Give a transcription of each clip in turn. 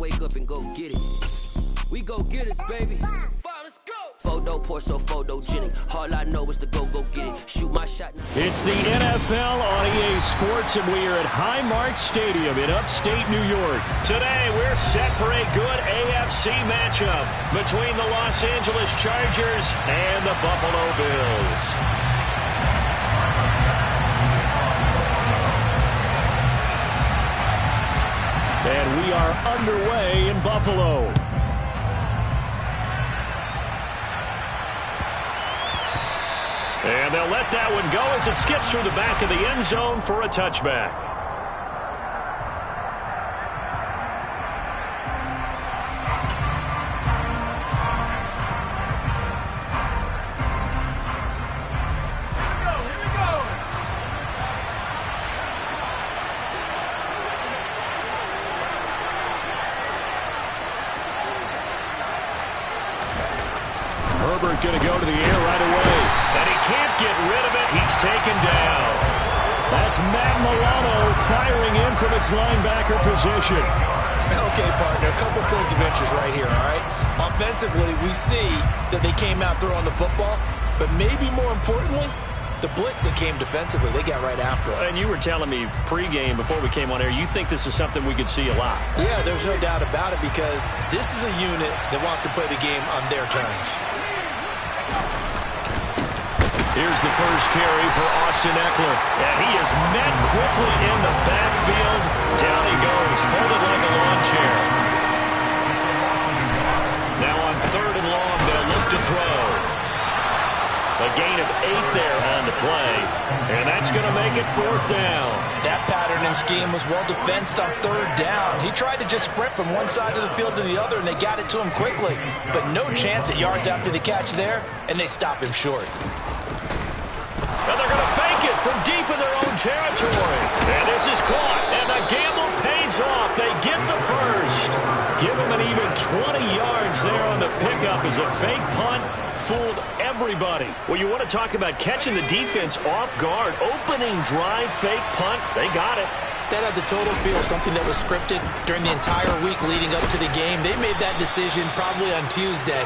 wake up and go get it. We go get it, baby. Let's go. Photo, Porso, photogenic. All I know is to go get it. Shoot my shot. It's the NFL on EA Sports, and we are at Highmark Stadium in upstate New York. Today, we're set for a good AFC matchup between the Los Angeles Chargers and the Buffalo Bills. And we are underway in Buffalo. And they'll let that one go as it skips through the back of the end zone for a touchback. Herbert going to go to the air right away. And he can't get rid of it. He's taken down. That's Matt Milano firing in from its linebacker position. Okay, partner, a couple points of interest right here, all right? Offensively, we see that they came out throwing the football, but maybe more importantly, the blitz that came defensively, they got right after it. And you were telling me pregame before we came on air, you think this is something we could see a lot. Yeah, there's no doubt about it because this is a unit that wants to play the game on their terms. Here's the first carry for Austin Eckler. And he is met quickly in the backfield. Down he goes, folded like a lawn chair. Now on 3rd and long, they'll look to throw. A gain of 8 there on the play. And that's going to make it 4th down. That pattern and scheme was well defensed on 3rd down. He tried to just sprint from one side of the field to the other, and they got it to him quickly. But no chance at yards after the catch there, and they stop him short. And they're going to fake it from deep in their own territory. And this is caught, and the gamble pays off. They get the first. Give them an even 20 yards there on the pickup as a fake punt fooled everybody. Well, you want to talk about catching the defense off guard. Opening drive, fake punt, they got it. That had the total feel, something that was scripted during the entire week leading up to the game. They made that decision probably on Tuesday.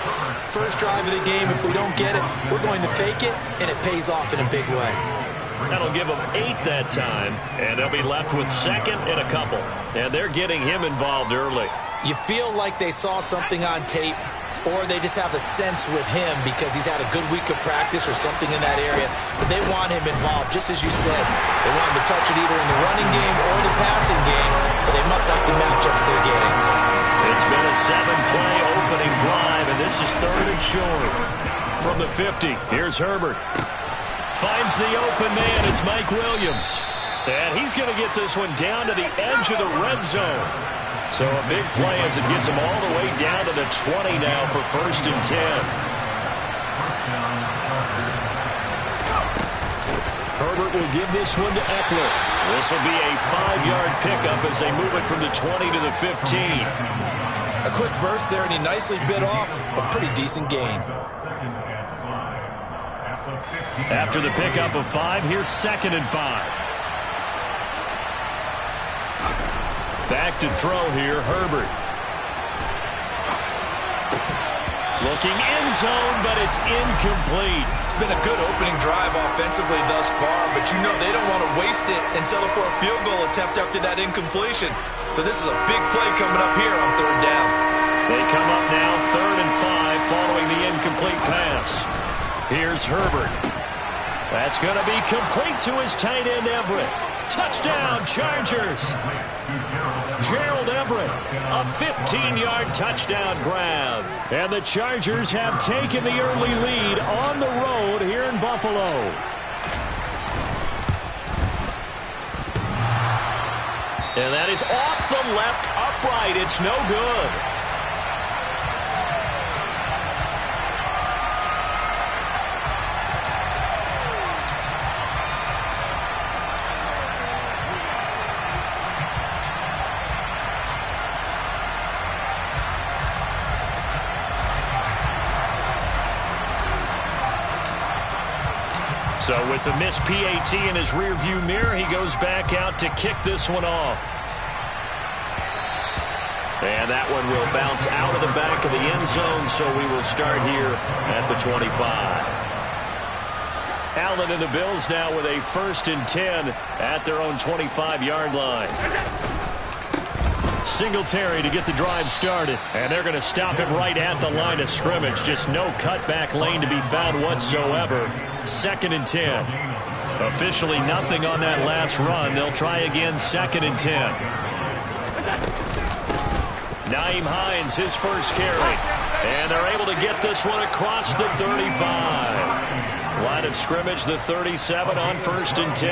First drive of the game, if we don't get it, we're going to fake it, and it pays off in a big way. That'll give them 8 that time, and they'll be left with 2nd and a couple. And they're getting him involved early. You feel like they saw something on tape, or they just have a sense with him because he's had a good week of practice or something in that area. But they want him involved, just as you said. They want him to touch it either in the running game or the passing game, but they must like the matchups they're getting. It's been a 7-play opening drive, and this is 3rd and short. From the 50, here's Herbert. Finds the open man, it's Mike Williams. And he's going to get this one down to the edge of the red zone. So a big play as it gets him all the way down to the 20 now for 1st and 10. Herbert will give this one to Eckler. This will be a 5-yard pickup as they move it from the 20 to the 15. A quick burst there, and he nicely bit off a pretty decent gain. After the pickup of 5, here's 2nd and 5. Back to throw here, Herbert. Looking end zone, but it's incomplete. It's been a good opening drive offensively thus far, but you know they don't want to waste it and settle for a field goal attempt after that incompletion. So this is a big play coming up here on 3rd down. They come up now 3rd and 5 following the incomplete pass. Here's Herbert. That's going to be complete to his tight end, Everett. Touchdown, Chargers. Gerald Everett, a 15-yard touchdown grab. And the Chargers have taken the early lead on the road here in Buffalo. And that is off the left upright. It's no good. So with the missed PAT in his rearview mirror, he goes back out to kick this one off. And that one will bounce out of the back of the end zone, so we will start here at the 25. Allen and the Bills now with a 1st and 10 at their own 25-yard line. Singletary to get the drive started, and they're going to stop him right at the line of scrimmage. Just no cutback lane to be found whatsoever. 2nd and 10. Officially nothing on that last run. They'll try again, 2nd and 10. Nyheim Hines, his first carry. And they're able to get this one across the 35. Line of scrimmage, the 37 on 1st and 10.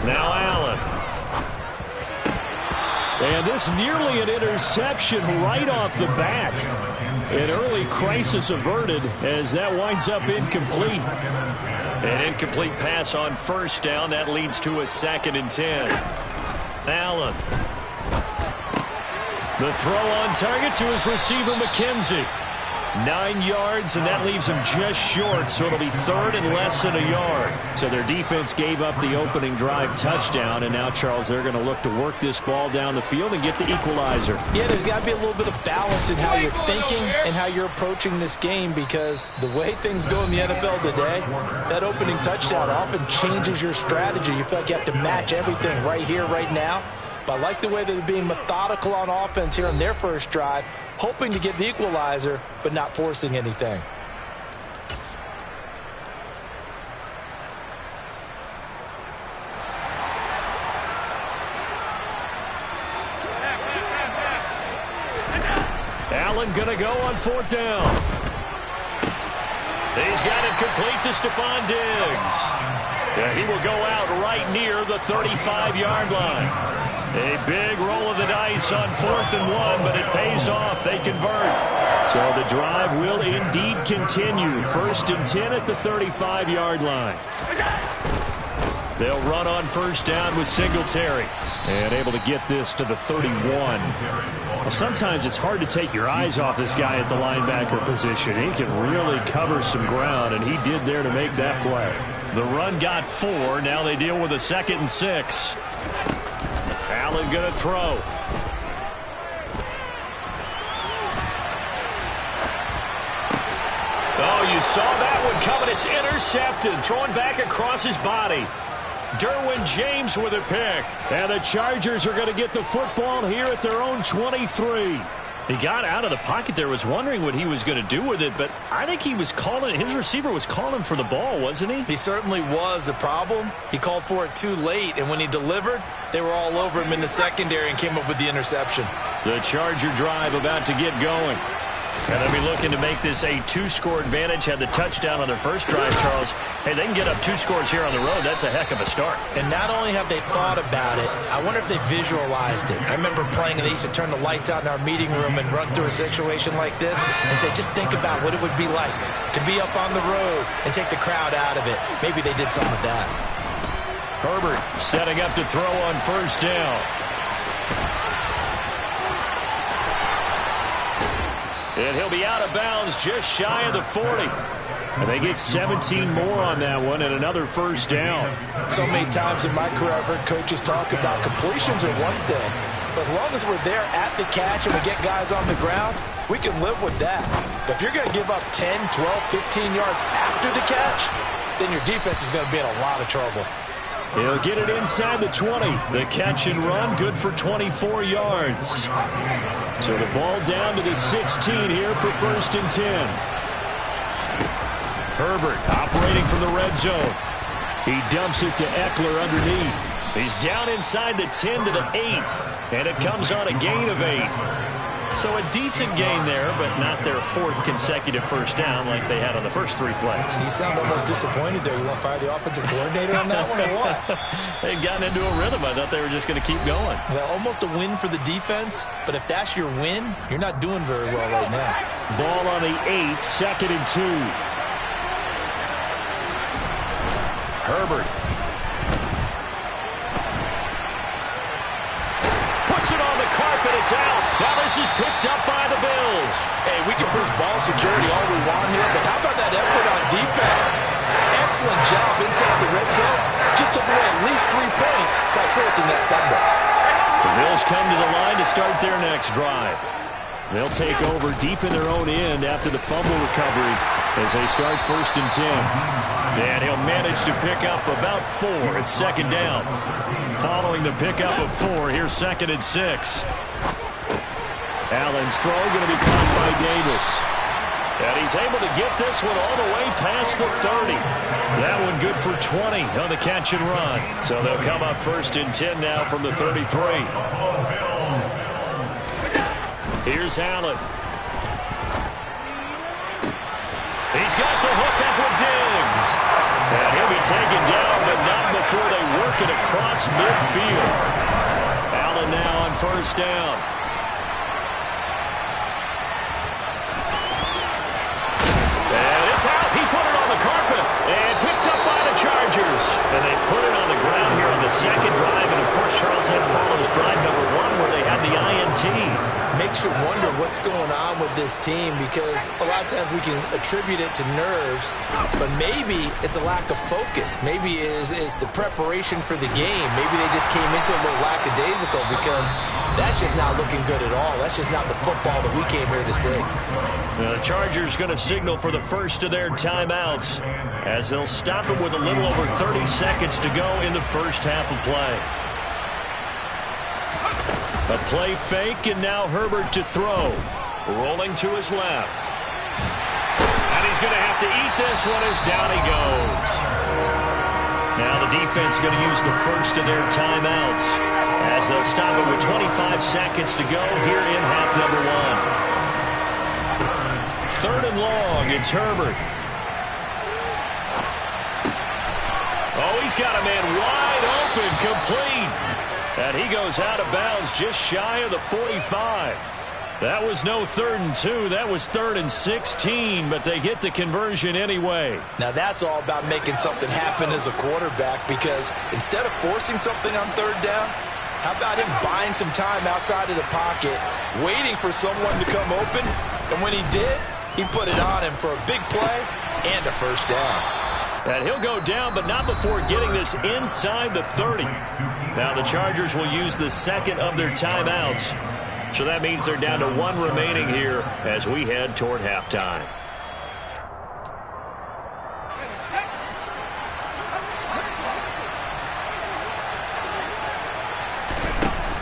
Now Allen. And this nearly an interception right off the bat. An early crisis averted as that winds up incomplete. An incomplete pass on 1st down. That leads to a 2nd and 10. Allen. The throw on target to his receiver, McKenzie. 9 yards, and that leaves him just short, so it'll be 3rd and less than a yard. So their defense gave up the opening drive touchdown, and now, Charles, they're going to look to work this ball down the field and get the equalizer. Yeah, there's got to be a little bit of balance in how you're thinking and how you're approaching this game, because the way things go in the NFL today, that opening touchdown often changes your strategy. You feel like you have to match everything right here, right now. But I like the way they're being methodical on offense here on their first drive, hoping to get the equalizer, but not forcing anything. Allen going to go on 4th down. He's got it complete to Stephon Diggs. Yeah, he will go out right near the 35-yard line. A big roll of the dice on 4th and 1, but it pays off. They convert. So the drive will indeed continue. 1st and 10 at the 35-yard line. They'll run on 1st down with Singletary. And able to get this to the 31. Well, sometimes it's hard to take your eyes off this guy at the linebacker position. He can really cover some ground, and he did there to make that play. The run got 4. Now they deal with a 2nd and 6. Allen going to throw. Oh, you saw that one coming. It's intercepted. Throwing back across his body. Derwin James with a pick. And the Chargers are going to get the football here at their own 23. He got out of the pocket there, was wondering what he was going to do with it, but I think he was calling, his receiver was calling for the ball, wasn't he? He certainly was. The problem, he called for it too late, and when he delivered, they were all over him in the secondary and came up with the interception. The Charger drive about to get going. And they'll be looking to make this a 2-score advantage. Had the touchdown on their first drive, Charles. Hey, they can get up 2 scores here on the road. That's a heck of a start. And not only have they thought about it, I wonder if they visualized it. I remember playing, and they used to turn the lights out in our meeting room and run through a situation like this and say, just think about what it would be like to be up on the road and take the crowd out of it. Maybe they did something with that. Herbert setting up to throw on 1st down. And he'll be out of bounds just shy of the 40. And they get 17 more on that one and another 1st down. So many times in my career I've heard coaches talk about completions are one thing. But as long as we're there at the catch and we get guys on the ground, we can live with that. But if you're going to give up 10, 12, 15 yards after the catch, then your defense is going to be in a lot of trouble. He'll get it inside the 20. The catch and run, good for 24 yards. So the ball down to the 16 here for 1st and 10. Herbert operating from the red zone. He dumps it to Eckler underneath. He's down inside the 10 to the 8. And it comes on a gain of 8. So a decent gain there, but not their 4th consecutive 1st down like they had on the first 3 plays. You sound almost disappointed there. You want to fire the offensive coordinator on that one or what? They'd gotten into a rhythm. I thought they were just going to keep going. Well, almost a win for the defense, but if that's your win, you're not doing very well right now. Ball on the 8, 2nd and 2. Herbert. Puts it on the carpet. It's out. Now this is picked up by the Bills. Hey, we can push ball security all we want here, but how about that effort on defense? Excellent job inside the red zone. Just took away at least 3 points by forcing that fumble. The Bills come to the line to start their next drive. They'll take over deep in their own end after the fumble recovery as they start 1st and 10. And he'll manage to pick up about 4 at 2nd down. Following the pickup of 4, here's 2nd and 6. Allen's throw going to be caught by Davis. And he's able to get this one all the way past the 30. That one good for 20 on the catch and run. So they'll come up 1st and 10 now from the 33. Here's Allen. He's got the hook up with Diggs. And he'll be taken down, but not before they work it across midfield. Allen now on 1st down. And it's out. He put it on the carpet and picked up by the Chargers. And they put it on the ground here on the 2nd drive. And, of course, Charles, that follows drive number 1 where they had the INT. Makes you wonder what's going on with this team, because a lot of times we can attribute it to nerves, but maybe it's a lack of focus. Maybe it's the preparation for the game. Maybe they just came into a little lackadaisical, because that's just not looking good at all. That's just not the football that we came here to see. The Chargers going to signal for the first of their timeouts as they'll stop it with a little over 30 seconds to go in the first half of play. A play fake, and now Herbert to throw. Rolling to his left. And he's going to have to eat this one as down he goes. Now the defense going to use the first of their timeouts as they'll stop it with 25 seconds to go here in half number 1. 3rd and long, it's Herbert. Oh, he's got a man wide open, complete. And he goes out of bounds just shy of the 45. That was no 3rd and 2. That was 3rd and 16, but they get the conversion anyway. Now that's all about making something happen as a quarterback, because instead of forcing something on 3rd down, how about him buying some time outside of the pocket, waiting for someone to come open, and when he did, he put it on him for a big play and a 1st down. And he'll go down, but not before getting this inside the 30. Now the Chargers will use the 2nd of their timeouts. So that means they're down to 1 remaining here as we head toward halftime.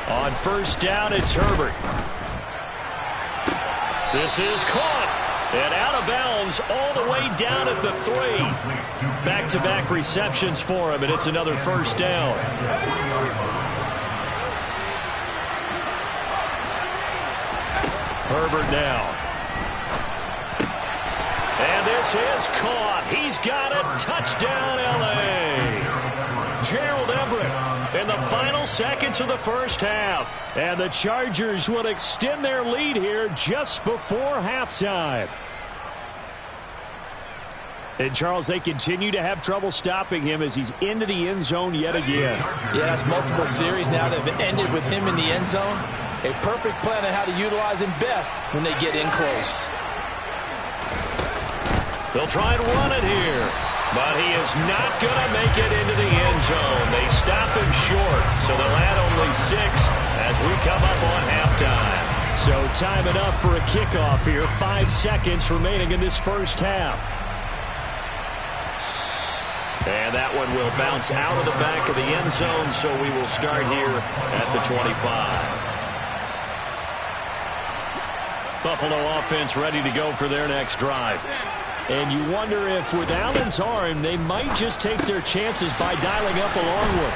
On 1st down, it's Herbert. This is caught. And out of bounds all the way down at the 3. Back-to-back receptions for him, and it's another 1st down. Herbert now. And this is caught. He's got it. Touchdown, L.A. Gerald Everett in the final seconds of the first half. And the Chargers will extend their lead here just before halftime. And, Charles, they continue to have trouble stopping him as he's into the end zone yet again. Yeah, it's multiple series now that have ended with him in the end zone. A perfect plan on how to utilize him best when they get in close. They'll try and run it here, but he is not going to make it into the end zone. They stop him short, so they'll add only 6 as we come up on halftime. So time enough for a kickoff here. 5 seconds remaining in this first half. And that one will bounce out of the back of the end zone, so we will start here at the 25. Buffalo offense ready to go for their next drive. And you wonder if with Allen's arm, they might just take their chances by dialing up a long one.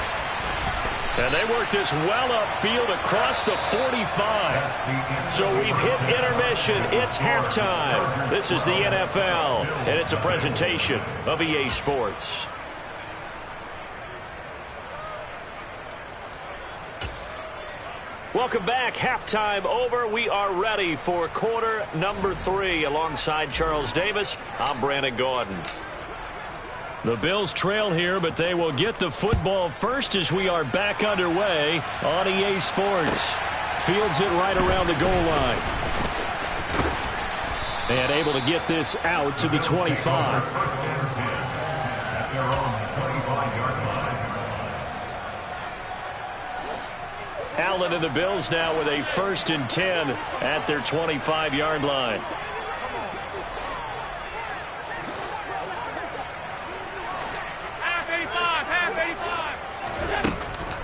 And they work this well upfield across the 45. So we've hit intermission. It's halftime. This is the NFL, and it's a presentation of EA Sports. Welcome back. Halftime over. We are ready for quarter number 3. Alongside Charles Davis, I'm Brandon Gordon. The Bills trail here, but they will get the football first as we are back underway on EA Sports. Fields it right around the goal line. And able to get this out to the 25. Allen and the Bills now with a 1st and 10 at their 25-yard line.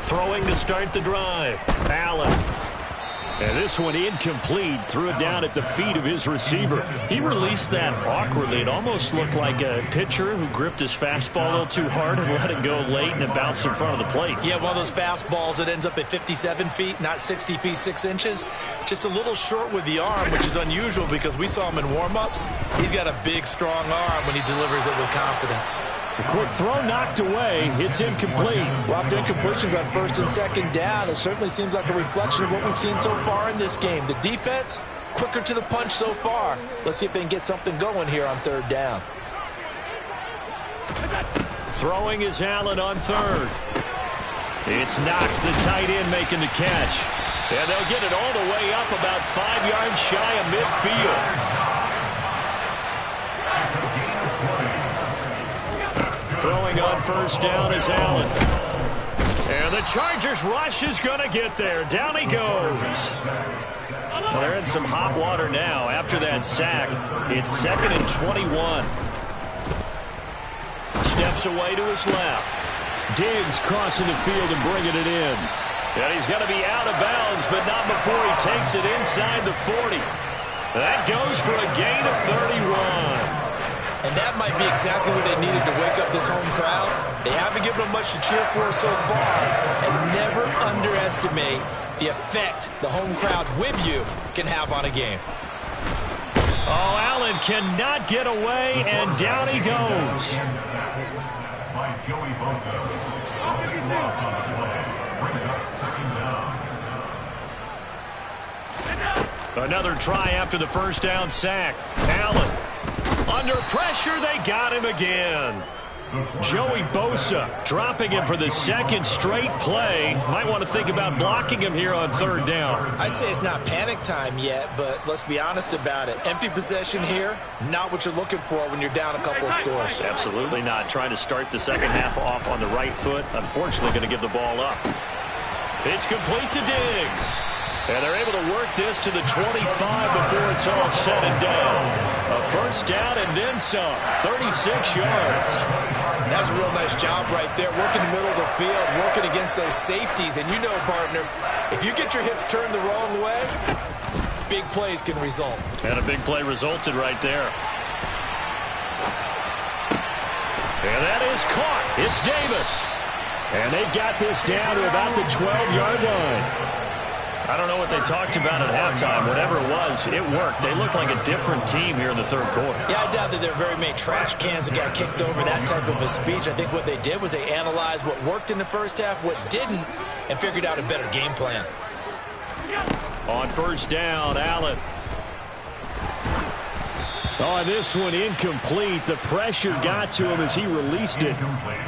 Throwing to start the drive. Allen. And this one incomplete. Threw it down at the feet of his receiver. He released that awkwardly. It almost looked like a pitcher who gripped his fastball a little too hard and let it go late, and it bounced in front of the plate. Yeah, one of those fastballs that ends up at 57 feet, not 60 feet, 6 inches. Just a little short with the arm, which is unusual because we saw him in warm-ups. He's got a big, strong arm when he delivers it with confidence. The quick throw knocked away. It's incomplete. Dropped incompletions on 1st and 2nd down. It certainly seems like a reflection of what we've seen so far in this game. The defense, quicker to the punch so far. Let's see if they can get something going here on 3rd down. Throwing is Allen on 3rd. It's Knox, the tight end, making the catch. And they'll get it all the way up about 5 yards shy of midfield. Throwing on 1st down is Allen. And the Chargers rush is going to get there. Down he goes. Well, they're in some hot water now after that sack. It's 2nd and 21. Steps away to his left. Diggs crossing the field and bringing it in. And he's going to be out of bounds, but not before he takes it inside the 40. That goes for a gain of 31. And that might be exactly what they needed to wake up this home crowd. They haven't given them much to cheer for so far. And never underestimate the effect the home crowd with you can have on a game. Oh, Allen cannot get away, and down he goes. Another try after the 1st down sack. Allen. Under pressure, they got him again. Joey Bosa dropping him for the 2nd straight play. Might want to think about blocking him here on 3rd down. I'd say it's not panic time yet, but let's be honest about it. Empty possession here, not what you're looking for when you're down a couple of scores. Absolutely not. Trying to start the 2nd half off on the right foot. Unfortunately, going to give the ball up. It's complete to Diggs. And they're able to work this to the 25 before it's all said and done. A 1st down and then some. 36 yards. That's a real nice job right there. Working the middle of the field, working against those safeties. And you know, partner, if you get your hips turned the wrong way, big plays can result. And a big play resulted right there. And that is caught. It's Davis. And they've got this down to about the 12-yard line. I don't know what they talked about at halftime. Whatever it was, it worked. They look like a different team here in the 3rd quarter. Yeah, I doubt that there are very many trash cans that got kicked over, that type of a speech. I think what they did was they analyzed what worked in the 1st half, what didn't, and figured out a better game plan. On 1st down, Allen. Oh, this one incomplete. The pressure got to him as he released it.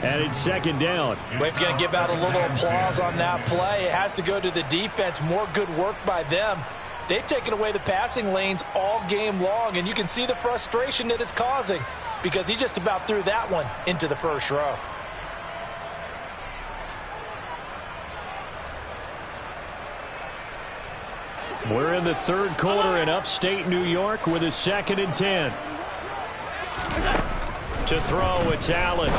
And it's 2nd down. Well, if you're going to give out a little applause on that play, it has to go to the defense. More good work by them. They've taken away the passing lanes all game long, and you can see the frustration that it's causing because he just about threw that one into the 1st row. We're in the 3rd quarter in upstate New York with a 2nd and 10. To throw, it's Allen.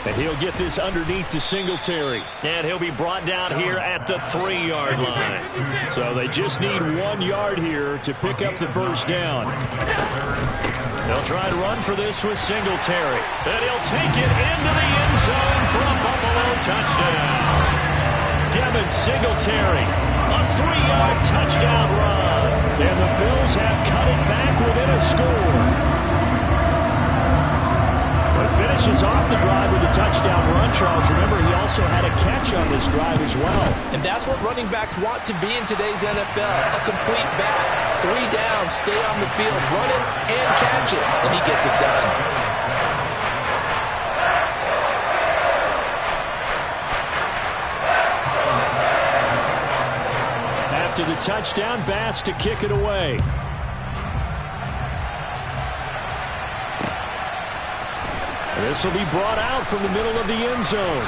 And he'll get this underneath to Singletary. And he'll be brought down here at the 3-yard line. So they just need 1 yard here to pick up the 1st down. They'll try to run for this with Singletary. And he'll take it into the end zone for a Buffalo touchdown. Devin Singletary, a 3-yard touchdown run. And the Bills have cut it back within a score. But finishes off the drive with a touchdown run, Charles. Remember, he also had a catch on this drive as well. And that's what running backs want to be in today's NFL. A complete back. 3 down, stay on the field, run it and catch it. And he gets it done. After the touchdown, Bass to kick it away. This will be brought out from the middle of the end zone.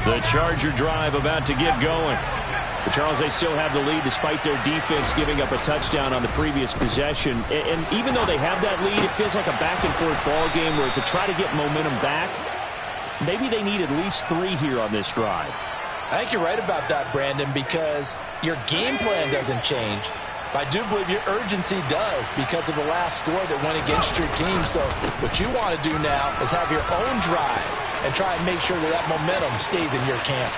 The Charger drive about to get going. But Charles, they still have the lead despite their defense giving up a touchdown on the previous possession. And even though they have that lead, it feels like a back-and-forth ball game where to try to get momentum back, maybe they need at least 3 here on this drive. I think you're right about that, Brandon, because your game plan doesn't change. I do believe your urgency does because of the last score that went against your team. So what you want to do now is have your own drive and try and make sure that that momentum stays in your camp.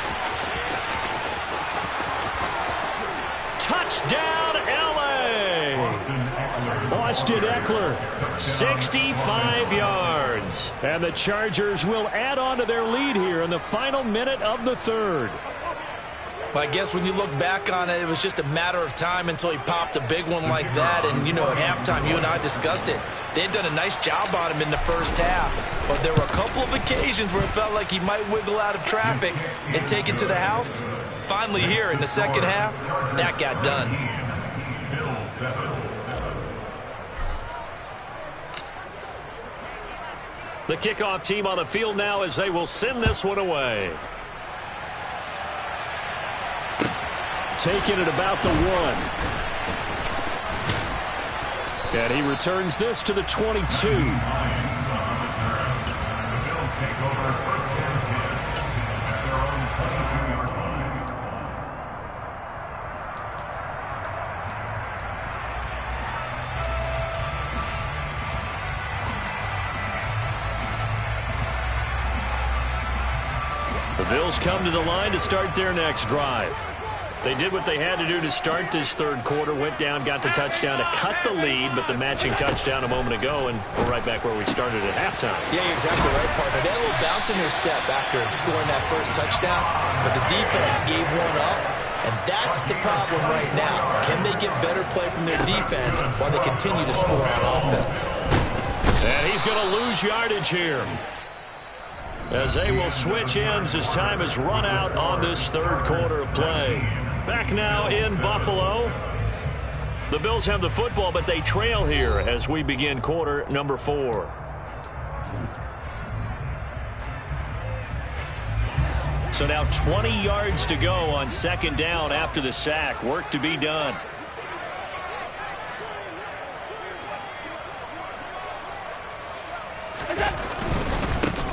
Touchdown, L.A. Austin Eckler, 65 yards. And the Chargers will add on to their lead here in the final minute of the third. Well, I guess when you look back on it, it was just a matter of time until he popped a big one like that. And, you know, at halftime, you and I discussed it. They'd done a nice job on him in the first half. But there were a couple of occasions where it felt like he might wiggle out of traffic and take it to the house. Finally here in the second half, that got done. The kickoff team on the field now as they will send this one away. Taking it about the 1. And he returns this to the 22. The Bills come to the line to start their next drive. They did what they had to do to start this third quarter, went down, got the touchdown to cut the lead, but the matching touchdown a moment ago, and we're right back where we started at halftime. Yeah, you're exactly right, partner. They had a little bounce in their step after scoring that first touchdown, but the defense gave one up, and that's the problem right now. Can they get better play from their defense while they continue to score on offense? And he's going to lose yardage here, as they will switch ends as time has run out on this third quarter of play. Back now in Buffalo. The Bills have the football, but they trail here as we begin quarter number 4. So now 20 yards to go on second down after the sack. Work to be done.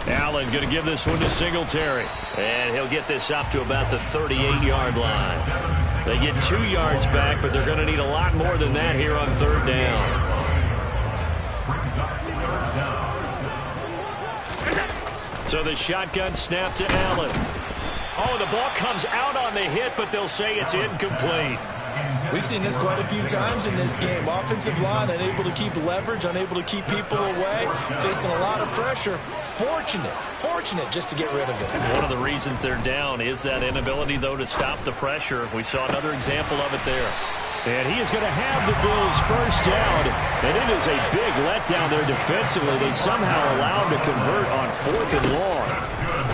Allen going to give this one to Singletary. And he'll get this up to about the 38-yard line. They get 2 yards back, but they're going to need a lot more than that here on third down. So the shotgun snap to Allen. Oh, the ball comes out on the hit, but they'll say it's incomplete. We've seen this quite a few times in this game. Offensive line unable to keep leverage, unable to keep people away, facing a lot of pressure. Fortunate just to get rid of it. One of the reasons they're down is that inability, though, to stop the pressure. We saw another example of it there. And he is going to have the Bills first down, and it is a big letdown there defensively. They somehow allowed him to convert on 4th and long.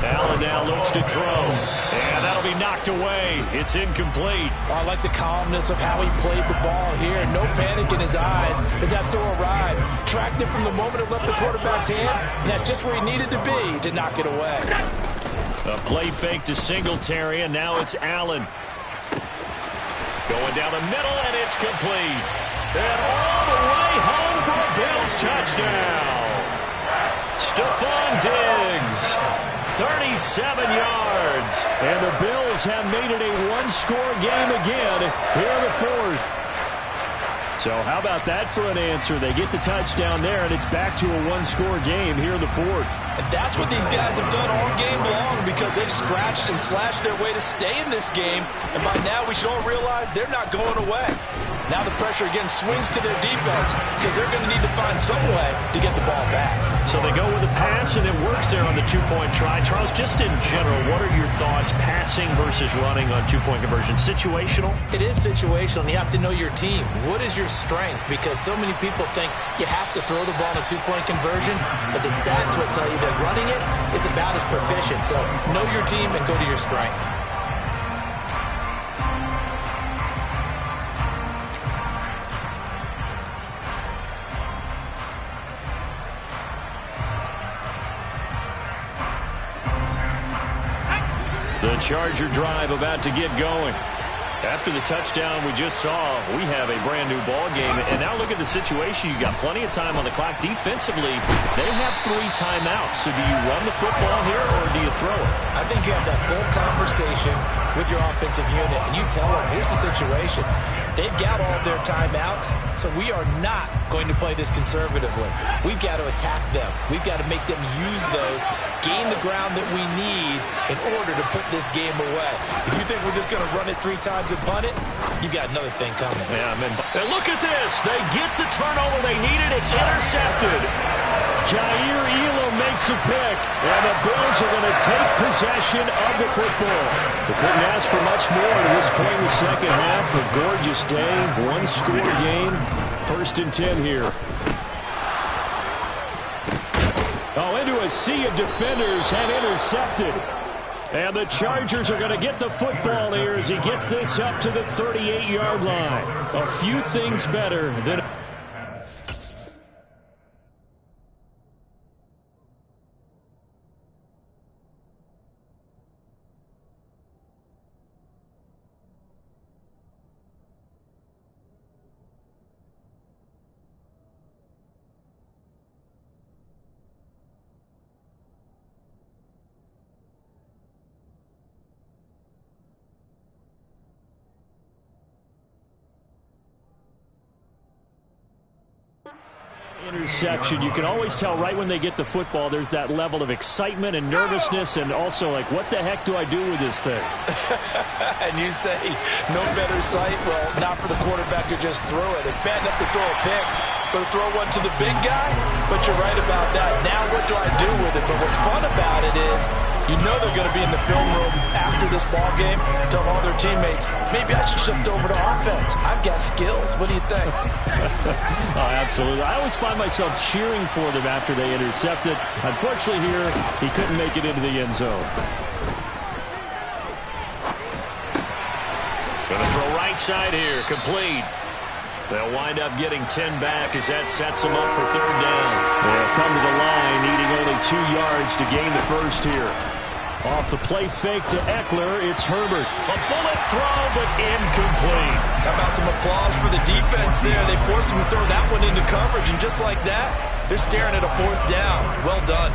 Allen now looks to throw, and that'll be knocked away. It's incomplete. I like the calmness of how he played the ball here. No panic in his eyes as that throw arrived. Tracked it from the moment it left the quarterback's hand, and that's just where he needed to be to knock it away. A play fake to Singletary, and now it's Allen. Going down the middle, and it's complete. And all the way home for a Bills touchdown. Stephon Diggs, 37 yards. And the Bills have made it a one-score game again here in the fourth. So how about that for an answer? They get the touchdown there, and it's back to a one-score game here in the fourth. And that's what these guys have done all game long because they've scratched and slashed their way to stay in this game. And by now we should all realize they're not going away. Now the pressure again swings to their defense because they're going to need to find some way to get the ball back. So they go with a pass, and it works there on the two-point try. Charles, just in general, what are your thoughts passing versus running on two-point conversion? Situational? It is situational, and you have to know your team. What is your strength? Because so many people think you have to throw the ball in a two-point conversion, but the stats will tell you that running it is about as proficient. So know your team and go to your strength. The Charger drive about to get going. After the touchdown we just saw, we have a brand-new ball game. And now look at the situation. You got plenty of time on the clock. Defensively, they have 3 timeouts. So do you run the football here or do you throw it? I think you have that full conversation with your offensive unit, and you tell them, here's the situation. They've got all their timeouts, so we are not going to play this conservatively. We've got to attack them. We've got to make them use those, gain the ground that we need in order to put this game away. If you think we're just going to run it 3 times and punt it, you got another thing coming. Yeah, man. And look at this. They get the turnover they needed. It's intercepted. Jair Elam makes a pick, and the Bills are going to take possession of the football. They couldn't ask for much more at this point in the second half. A gorgeous day, 1-score game. 1st and 10 here. Oh, into a sea of defenders and intercepted. And the Chargers are going to get the football here as he gets this up to the 38-yard line. A few things better than... interception. You can always tell right when they get the football, there's that level of excitement and nervousness, and also like, what the heck do I do with this thing? And you say, no better sight? Well, not for the quarterback who just threw it. It's bad enough to throw a pick, but to throw one to the big guy? But you're right about that. Now what do I do with it? But what's fun about it is, you know they're going to be in the film room after this ball game, tell all their teammates, maybe I should shift over to offense. I've got skills. What do you think? Oh, absolutely. I always find myself cheering for them after they intercept it. Unfortunately here, he couldn't make it into the end zone. Going to throw right side here, complete. They'll wind up getting 10 back as that sets them up for 3rd down. They'll come to the line, needing only 2 yards to gain the first here. Off the play fake to Eckler, it's Herbert. A bullet throw, but incomplete. How about some applause for the defense there? They forced him to throw that one into coverage, and just like that, they're staring at a 4th down. Well done.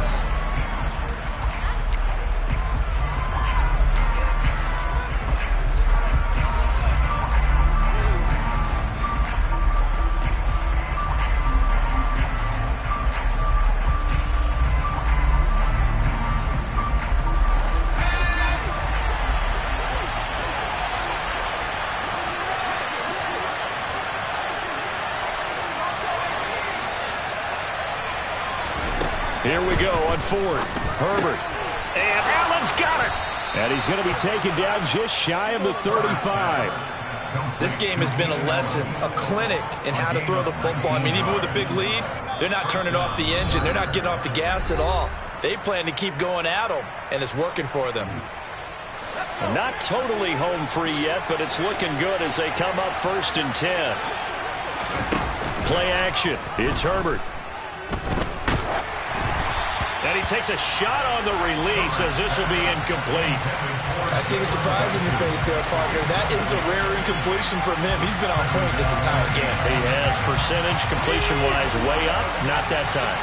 Here we go on 4th. Herbert. And Allen's got it. And he's going to be taken down just shy of the 35. This game has been a lesson, a clinic in how to throw the football. I mean, even with a big lead, they're not turning off the engine. They're not getting off the gas at all. They plan to keep going at them, and it's working for them. Not totally home free yet, but it's looking good as they come up 1st and 10. Play action. It's Herbert. And he takes a shot on the release as this will be incomplete. I see the surprise in your face there, partner. That is a rare incompletion from him. He's been on point this entire game. He has percentage completion-wise way up. Not that time.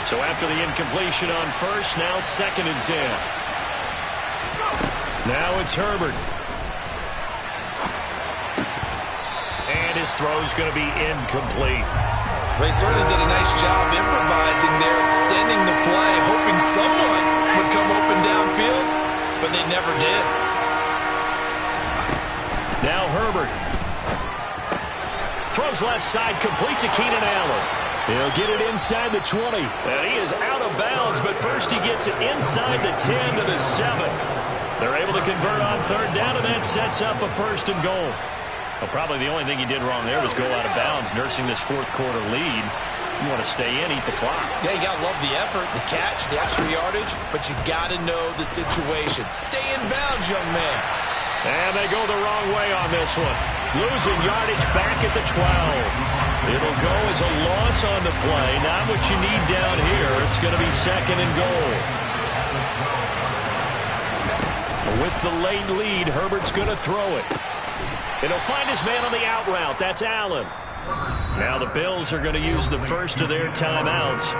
So after the incompletion on 1st, now 2nd and 10. Now it's Herbert. And his throw's going to be incomplete. They certainly did a nice job improvising there, extending the play, hoping someone would come open downfield, but they never did. Now Herbert. Throws left side, complete to Keenan Allen. He'll get it inside the 20. And he is out of bounds, but first he gets it inside the 10 to the 7. They're able to convert on 3rd down, and that sets up a 1st and goal. Well, probably the only thing he did wrong there was go out of bounds, nursing this 4th quarter lead. You want to stay in, eat the clock. Yeah, you got to love the effort, the catch, the extra yardage, but you got to know the situation. Stay in bounds, young man. And they go the wrong way on this one. Losing yardage back at the 12. It'll go as a loss on the play. Not what you need down here. It's going to be 2nd and goal. With the late lead, Herbert's going to throw it. And he'll find his man on the out route. That's Allen. Now the Bills are going to use the first of their timeouts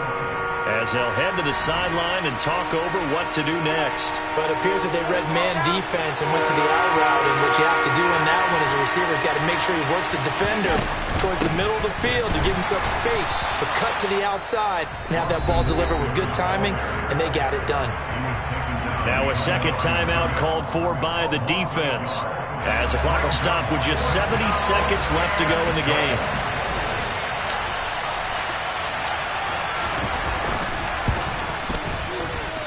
as they'll head to the sideline and talk over what to do next. But it appears that they read man defense and went to the out route, and what you have to do in that one is the receiver's got to make sure he works the defender towards the middle of the field to give himself space to cut to the outside and have that ball delivered with good timing, and they got it done. Now a second timeout called for by the defense as the clock will stop with just 70 seconds left to go in the game.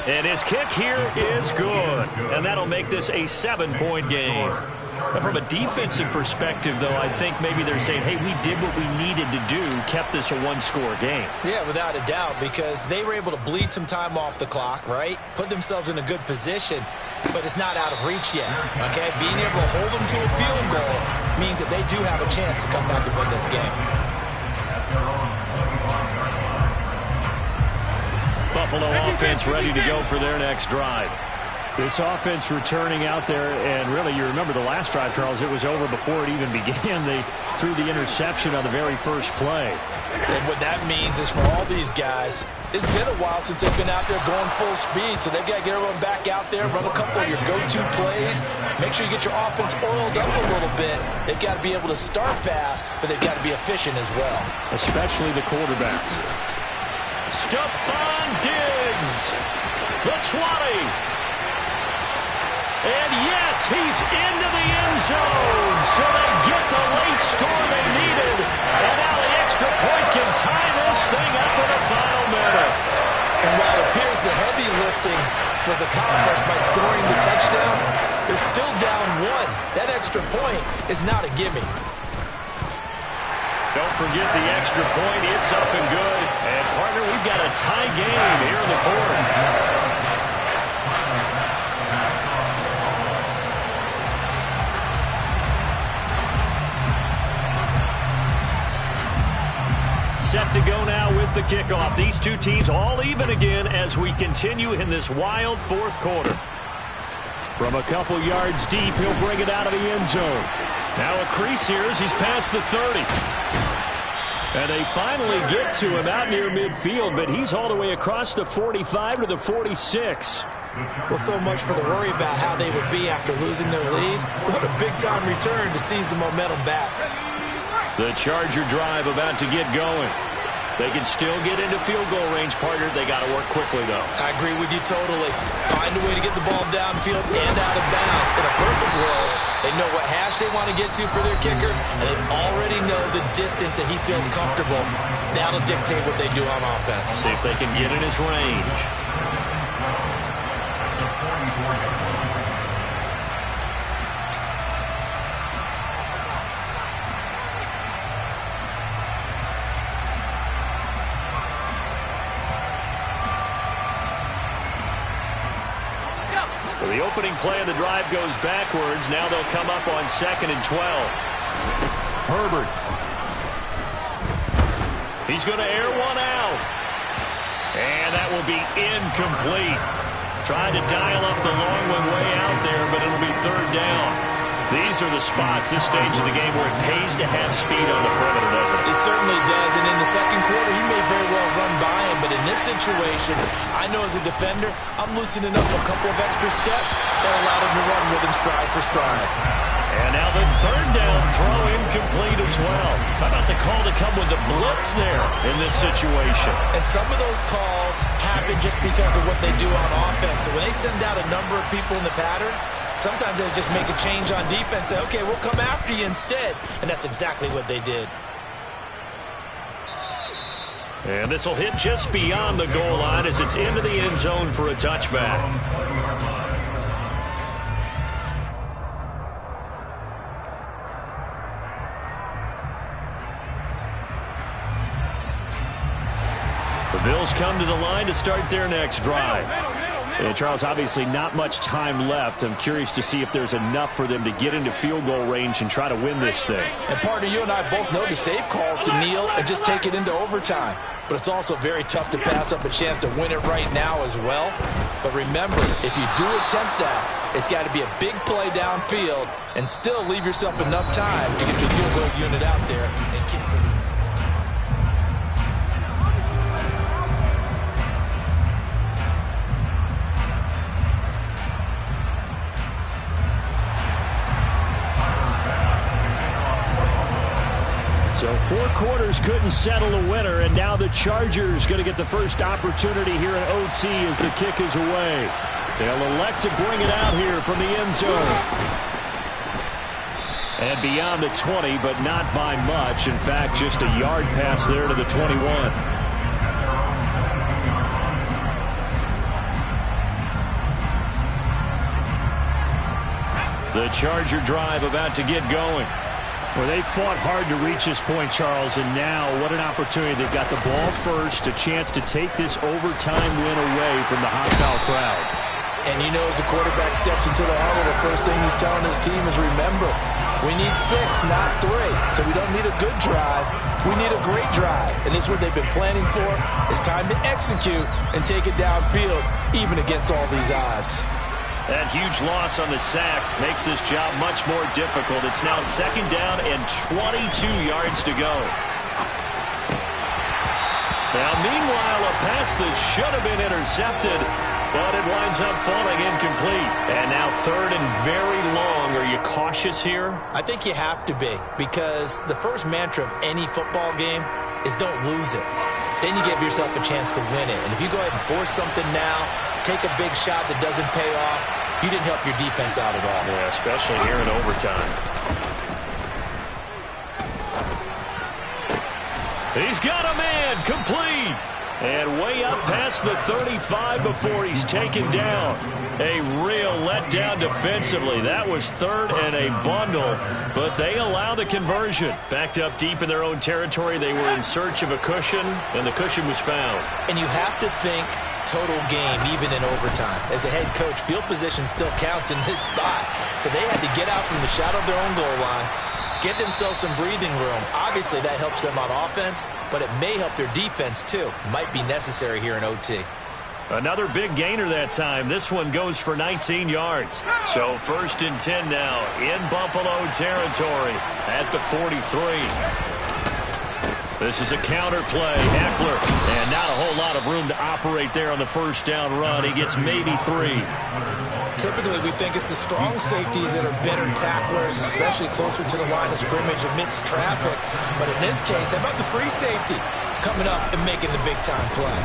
And his kick here is good. And that'll make this a 7-point game. Now, from a defensive perspective, though, I think maybe they're saying, hey, we did what we needed to do, kept this a one-score game. Yeah, without a doubt, because they were able to bleed some time off the clock, right? Put themselves in a good position, but it's not out of reach yet, okay? Being able to hold them to a field goal means that they do have a chance to come back and win this game. Buffalo offense ready to go for their next drive. This offense returning out there, and really, you remember the last drive, Charles, it was over before it even began. They threw the interception on the very first play. And what that means is for all these guys, it's been a while since they've been out there going full speed, so they've got to get everyone back out there, run a couple of your go-to plays, make sure you get your offense oiled up a little bit. They've got to be able to start fast, but they've got to be efficient as well. Especially the quarterback. Stephon Diggs, the 20. And yes, he's into the end zone, so they get the late score they needed. And now the extra point can tie this thing up in the final minute. And while it appears the heavy lifting was accomplished by scoring the touchdown, they're still down one. That extra point is not a gimme. Don't forget the extra point. It's up and good. And, partner, we've got a tie game here in the fourth. Set to go now with the kickoff. These two teams all even again as we continue in this wild fourth quarter. From a couple yards deep, he'll bring it out of the end zone. Now a crease here as he's past the 30. And they finally get to him out near midfield, but he's all the way across the 45 to the 46. Well, so much for the worry about how they would be after losing their lead. What a big-time return to seize the momentum back. The Charger drive about to get going. They can still get into field goal range, partner. They got to work quickly, though. I agree with you totally. Find a way to get the ball downfield and out of bounds. In a perfect world, they know what hash they want to get to for their kicker, and they already know the distance that he feels comfortable. That'll dictate what they do on offense. See if they can get in his range. So the opening play of the drive goes backwards. Now they'll come up on 2nd and 12. Herbert. He's going to air one out. And that will be incomplete. Tried to dial up the long one way out there, but it'll be 3rd down. These are the spots, this stage of the game, where it pays to have speed on the perimeter, doesn't it? It certainly does, and in the second quarter, he may very well run by him, but in this situation, I know as a defender, I'm loosening up a couple of extra steps that allowed him to run with him stride for stride. And now the 3rd down throw incomplete as well. How about the call to come with the blitz there in this situation? And some of those calls happen just because of what they do on offense. So when they send out a number of people in the pattern, sometimes they just make a change on defense, say, okay, we'll come after you instead. And that's exactly what they did. And this will hit just beyond the goal line as it's into the end zone for a touchback. The Bills come to the line to start their next drive. Yeah, Charles, obviously not much time left. I'm curious to see if there's enough for them to get into field goal range and try to win this thing. And partner, you and I both know the safe calls to kneel and just take it into overtime. But it's also very tough to pass up a chance to win it right now as well. But remember, if you do attempt that, It's got to be a big play downfield and still leave yourself enough time to get your field goal unit out there and kick for the... So 4 quarters couldn't settle a winner, and now the Chargers going to get the first opportunity here in OT as the kick is away. They'll elect to bring it out here from the end zone. And beyond the 20, but not by much. In fact, just a yard pass there to the 21. The Charger drive about to get going. Well, they fought hard to reach this point, Charles, and now what an opportunity. They've got the ball first, a chance to take this overtime win away from the hostile crowd. And you know, as the quarterback steps into the huddle, the first thing he's telling his team is, remember, we need 6, not 3. So we don't need a good drive. We need a great drive. And this is what they've been planning for. It's time to execute and take it downfield, even against all these odds. That huge loss on the sack makes this job much more difficult. It's now 2nd down and 22 yards to go. Now, meanwhile, a pass that should have been intercepted, but it winds up falling incomplete. And now 3rd and very long. Are you cautious here? I think you have to be, because the first mantra of any football game is don't lose it. Then you give yourself a chance to win it. And if you go ahead and force something now, take a big shot that doesn't pay off, you didn't help your defense out at all. Yeah, especially here in overtime. He's got a man, complete. And way up past the 35 before he's taken down. A real letdown defensively. That was 3rd and a bundle, but they allow the conversion. Backed up deep in their own territory, they were in search of a cushion, and the cushion was found. And you have to think total game, even in overtime. As a head coach, field position still counts in this spot. So they had to get out from the shadow of their own goal line, get themselves some breathing room. Obviously, that helps them on offense, but it may help their defense, too. Might be necessary here in OT. Another big gainer that time. This one goes for 19 yards. So 1st and 10 now in Buffalo territory at the 43. This is a counter play. Eckler, and not a whole lot of room to operate there on the 1st down run. He gets maybe 3. Typically, we think it's the strong safeties that are better tacklers, especially closer to the line of scrimmage amidst traffic. But in this case, how about the free safety coming up and making the big-time play?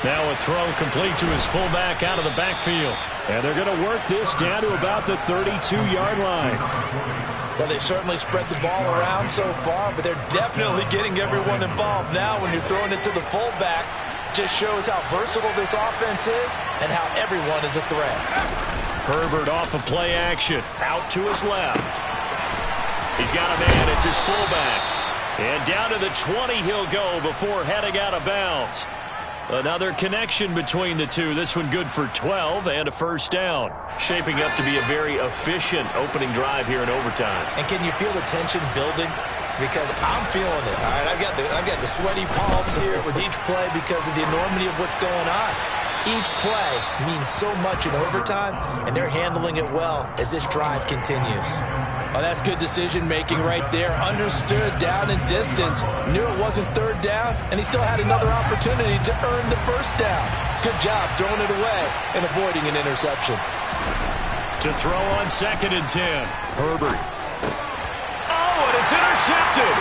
Now a throw complete to his fullback out of the backfield. And they're going to work this down to about the 32-yard line. Well, they certainly spread the ball around so far, but they're definitely getting everyone involved now when you're throwing it to the fullback. Just shows how versatile this offense is and how everyone is a threat. Herbert off of play action. Out to his left. He's got a man. It's his fullback. And down to the 20 he'll go before heading out of bounds. Another connection between the two. This one good for 12 and a 1st down. Shaping up to be a very efficient opening drive here in overtime. And can you feel the tension building? Because I'm feeling it. All right, I've got the sweaty palms here with each play because of the enormity of what's going on. Each play means so much in overtime, and they're handling it well as this drive continues. Oh, that's good decision-making right there. Understood down and distance. Knew it wasn't 3rd down, and he still had another opportunity to earn the 1st down. Good job throwing it away and avoiding an interception. To throw on 2nd and 10. Herbert. Oh, and it's intercepted.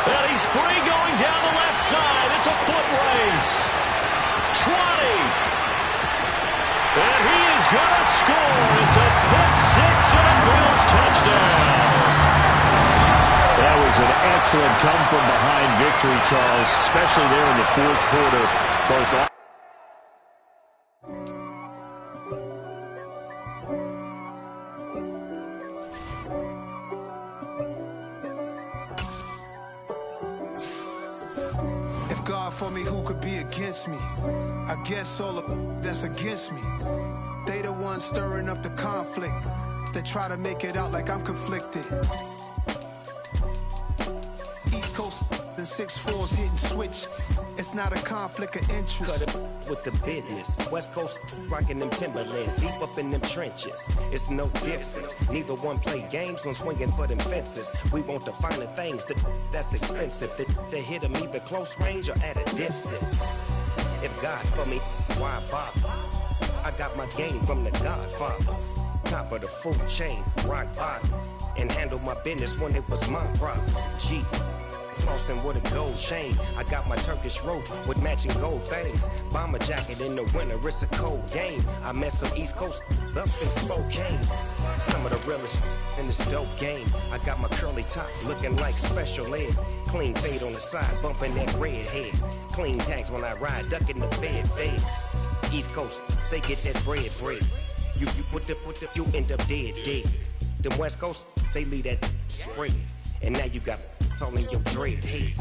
And he's free going down the left side. It's a foot race. 20. And he is going to score. It's a pick-6 and a Bills touchdown. That was an excellent come-from-behind victory, Charles, especially there in the 4th quarter. Both For me, who could be against me? I guess all of that's against me. They the ones stirring up the conflict. They try to make it out like I'm conflicted. East Coast and 6'4s hitting switch. It's It's not a conflict of interest. Cut it with the business. West Coast rocking them Timberlands, deep up in them trenches. It's no difference. Neither one play games when swinging for them fences. We want the finer things that's expensive. They hit them either close range or at a distance. If God for me, why bother? I got my game from the Godfather. Top of the food chain, rock bottom. And handle my business when it was my problem. Jeep, flossing with a gold chain. I got my Turkish rope with matching gold things. Bomber jacket in the winter, it's a cold game. I met some East Coast up in Spokane. Some of the realest in this dope game. I got my curly top looking like special ed. Clean fade on the side, bumping that red head. Clean tags when I ride, ducking the feds. East Coast, they get that bread. You put the, you end up dead. Them West Coast, they leave that spread. And now you got calling your dread head.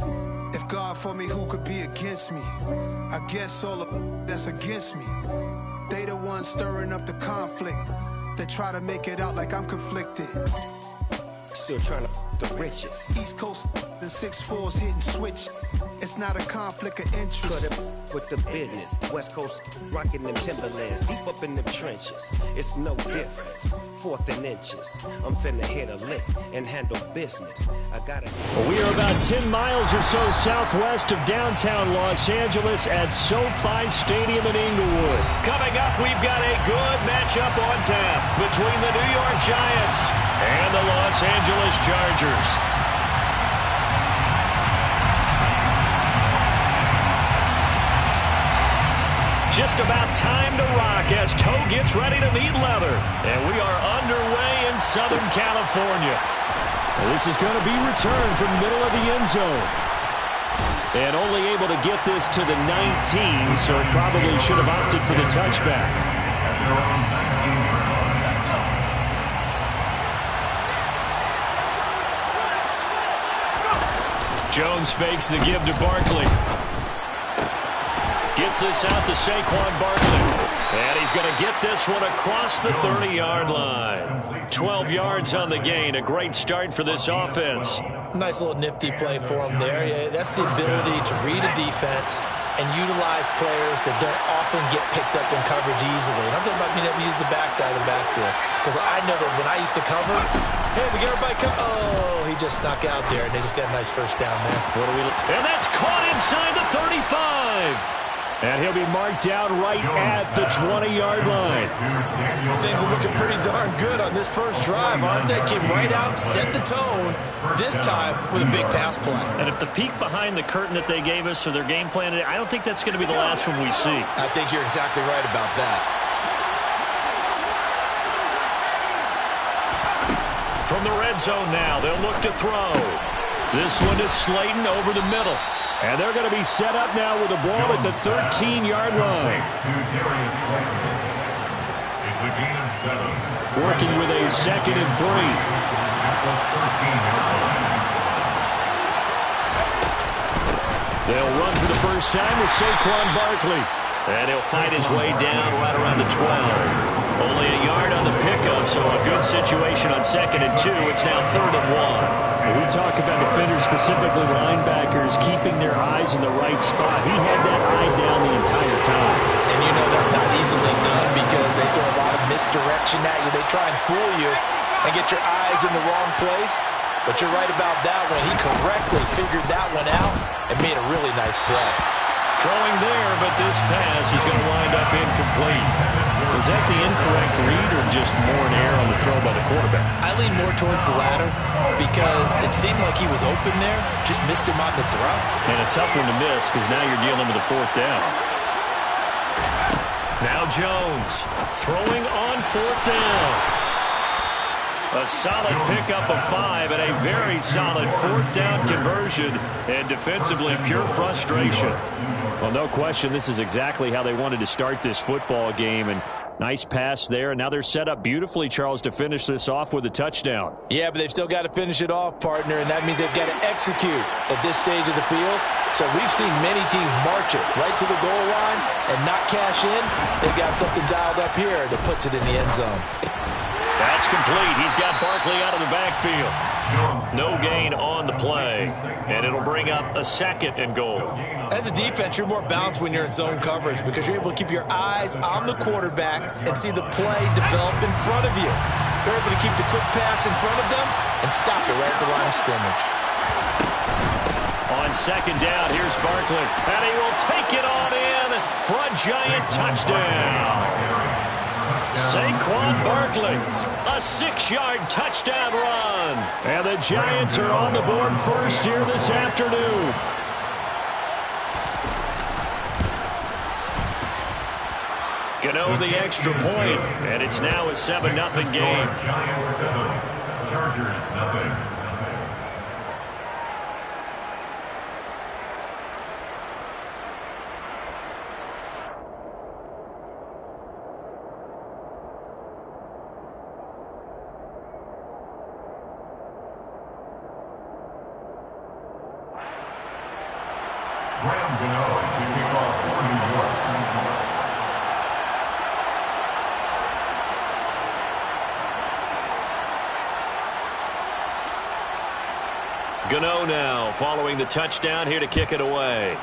If God for me, who could be against me? I guess all of that's against me. They the ones stirring up the conflict. They try to make it out like I'm conflicted. Still trying to the riches. East Coast, the 6'4s hitting switch. It's not a conflict of interest. Cut it with the business. West Coast rocking them Timberlands, deep up in them trenches. It's no difference. 4th and inches. I'm finna hit a lick and handle business. I got it. Well, we are about 10 miles or so southwest of downtown Los Angeles at SoFi Stadium in Inglewood. Coming up, we've got a good matchup on tap between the New York Giants and the Los Angeles Chargers. Just about time to rock as toe gets ready to meet leather. And we are underway in Southern California. Well, this is going to be returned from middle of the end zone. And only able to get this to the 19, so it probably should have opted for the touchback. Jones fakes the give to Barkley. Gets this out to Saquon Barkley. And he's going to get this one across the 30-yard line. 12 yards on the gain. A great start for this offense. Nice little nifty play for him there. Yeah, that's the ability to read a defense and utilize players that don't often get picked up in coverage easily. And I'm talking about being able to use the backside of the backfield. Because I know that when I used to cover, hey, we get everybody come. Oh, he just snuck out there, and they just got a nice first down there. And that's caught inside the 35. And he'll be marked down right at the 20-yard line. Things are looking pretty darn good on this first drive, aren't they? Came right out, set the tone, this time with a big pass play. And if the peek behind the curtain that they gave us or their game plan, I don't think that's going to be the last one we see. I think you're exactly right about that. From the red zone now, they'll look to throw. This one is Slayton over the middle. And they're going to be set up now with the ball at the 13-yard line. Working with a 2nd and 3. They'll run for the first time with Saquon Barkley. And he'll fight his way down right around the 12. Only a yard on the pickup, so a good situation on 2nd and 2. It's now 3rd and 1. We talk about defenders, specifically linebackers, keeping their eyes in the right spot. He had that eye down the entire time. And you know that's not easily done because they throw a lot of misdirection at you. They try and fool you and get your eyes in the wrong place. But you're right about that one. He correctly figured that one out and made a really nice play. Throwing there, but this pass is going to wind up incomplete. Was that the incorrect read or just more an error on the throw by the quarterback? I lean more towards the latter because it seemed like he was open there, just missed him on the throw. And a tough one to miss because now you're dealing with a 4th down. Now Jones throwing on 4th down. A solid pickup of 5 and a very solid 4th down conversion, and defensively pure frustration. Well, no question, this is exactly how they wanted to start this football game, and nice pass there, and now they're set up beautifully, Charles, to finish this off with a touchdown. Yeah, but they've still got to finish it off, partner, and that means they've got to execute at this stage of the field. So we've seen many teams march it right to the goal line and not cash in. They've got something dialed up here that puts it in the end zone. That's complete. He's got Barkley out of the backfield. No gain on the play, and it'll bring up a second and goal. As a defense, you're more balanced when you're in zone coverage because you're able to keep your eyes on the quarterback and see the play develop in front of you. You're able to keep the quick pass in front of them and stop it right at the line of scrimmage. On second down, here's Barkley, and he will take it on in for a giant touchdown. Saquon Barkley, a 6-yard touchdown run. And the Giants are on the board first here this afternoon. Gano the extra point, and it's now a 7-0 game. Giants 7, Chargers 0. Graham Gano to kick off for New York. Gano now following the touchdown here to kick it away.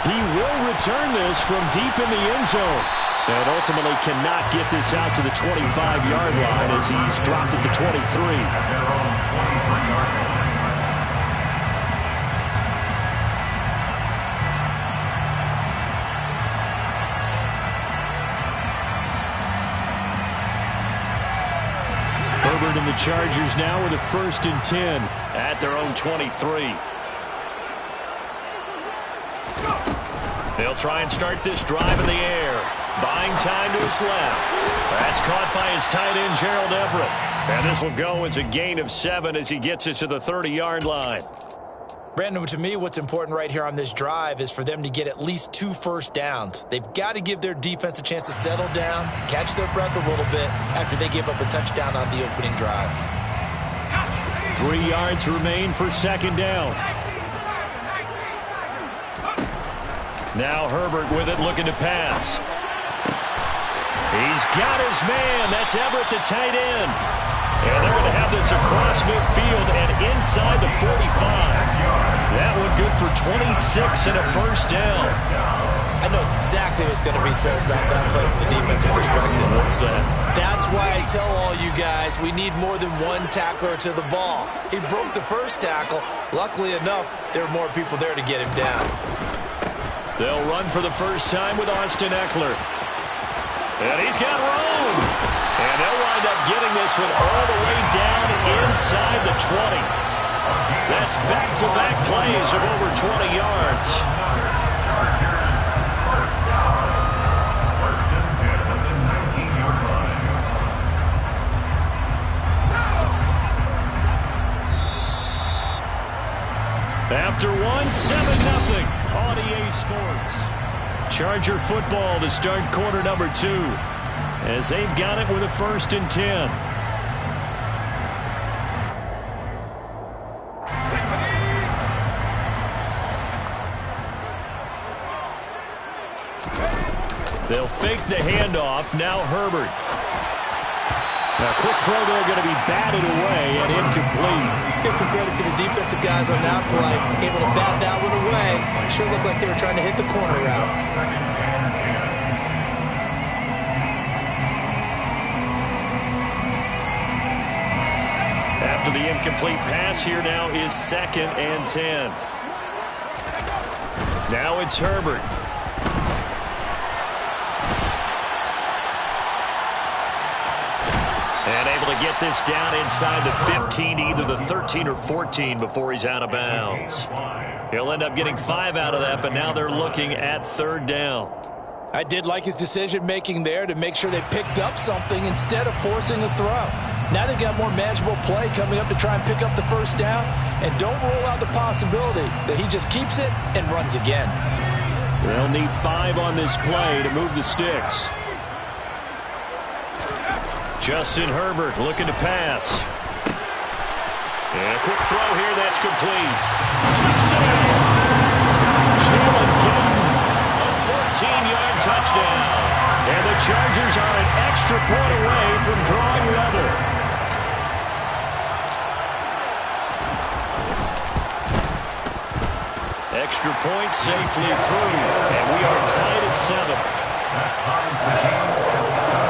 He will return this from deep in the end zone. And ultimately cannot get this out to the 25-yard line as he's dropped it to 23. At their own 23-yard line. Herbert and the Chargers now with a 1st and 10. At their own 23. They'll try and start this drive in the air. Buying time to his left. That's caught by his tight end, Gerald Everett. And this will go as a gain of 7 as he gets it to the 30-yard line. Brandon, to me, what's important right here on this drive is for them to get at least 2 first downs. They've got to give their defense a chance to settle down, catch their breath a little bit after they give up a touchdown on the opening drive. 3 yards remain for 2nd down. Now Herbert with it, looking to pass. He's got his man. That's Everett, the tight end. And they're going to have this across midfield and inside the 45. That one good for 26 and a 1st down. I know exactly what's going to be said about that play from the defensive perspective. What's that? That's why I tell all you guys we need more than one tackler to the ball. He broke the first tackle. Luckily enough, there were more people there to get him down. They'll run for the first time with Austin Eckler. And he's got room. And they'll wind up getting this one all the way down inside the 20. That's back-to-back plays of over 20 yards. Chargers, 1st down. 1st and 10 at the 19-yard line. After one, 7-0 on EA Sports. Charger football to start quarter number 2 as they've got it with a 1st and 10. They'll fake the handoff. Now Herbert. A quick throw there going to be batted away and incomplete. Let's give some credit to the defensive guys on that play. Able to bat that one away. Sure looked like they were trying to hit the corner route. 2nd and 10. After the incomplete pass, here now is 2nd and 10. Now it's Herbert. And able to get this down inside the 15, either the 13 or 14 before he's out of bounds. He'll end up getting 5 out of that, but now they're looking at 3rd down. I did like his decision-making there to make sure they picked up something instead of forcing the throw. Now they've got more manageable play coming up to try and pick up the 1st down, and don't rule out the possibility that he just keeps it and runs again. They'll need 5 on this play to move the sticks. Justin Herbert looking to pass. And a quick throw here, that's complete. Touchdown! Jalen Gayton, a 14-yard touchdown. Chargers are an extra point away from drawing level. Extra point safely through, and we are tied at 7. That ties the game at 7.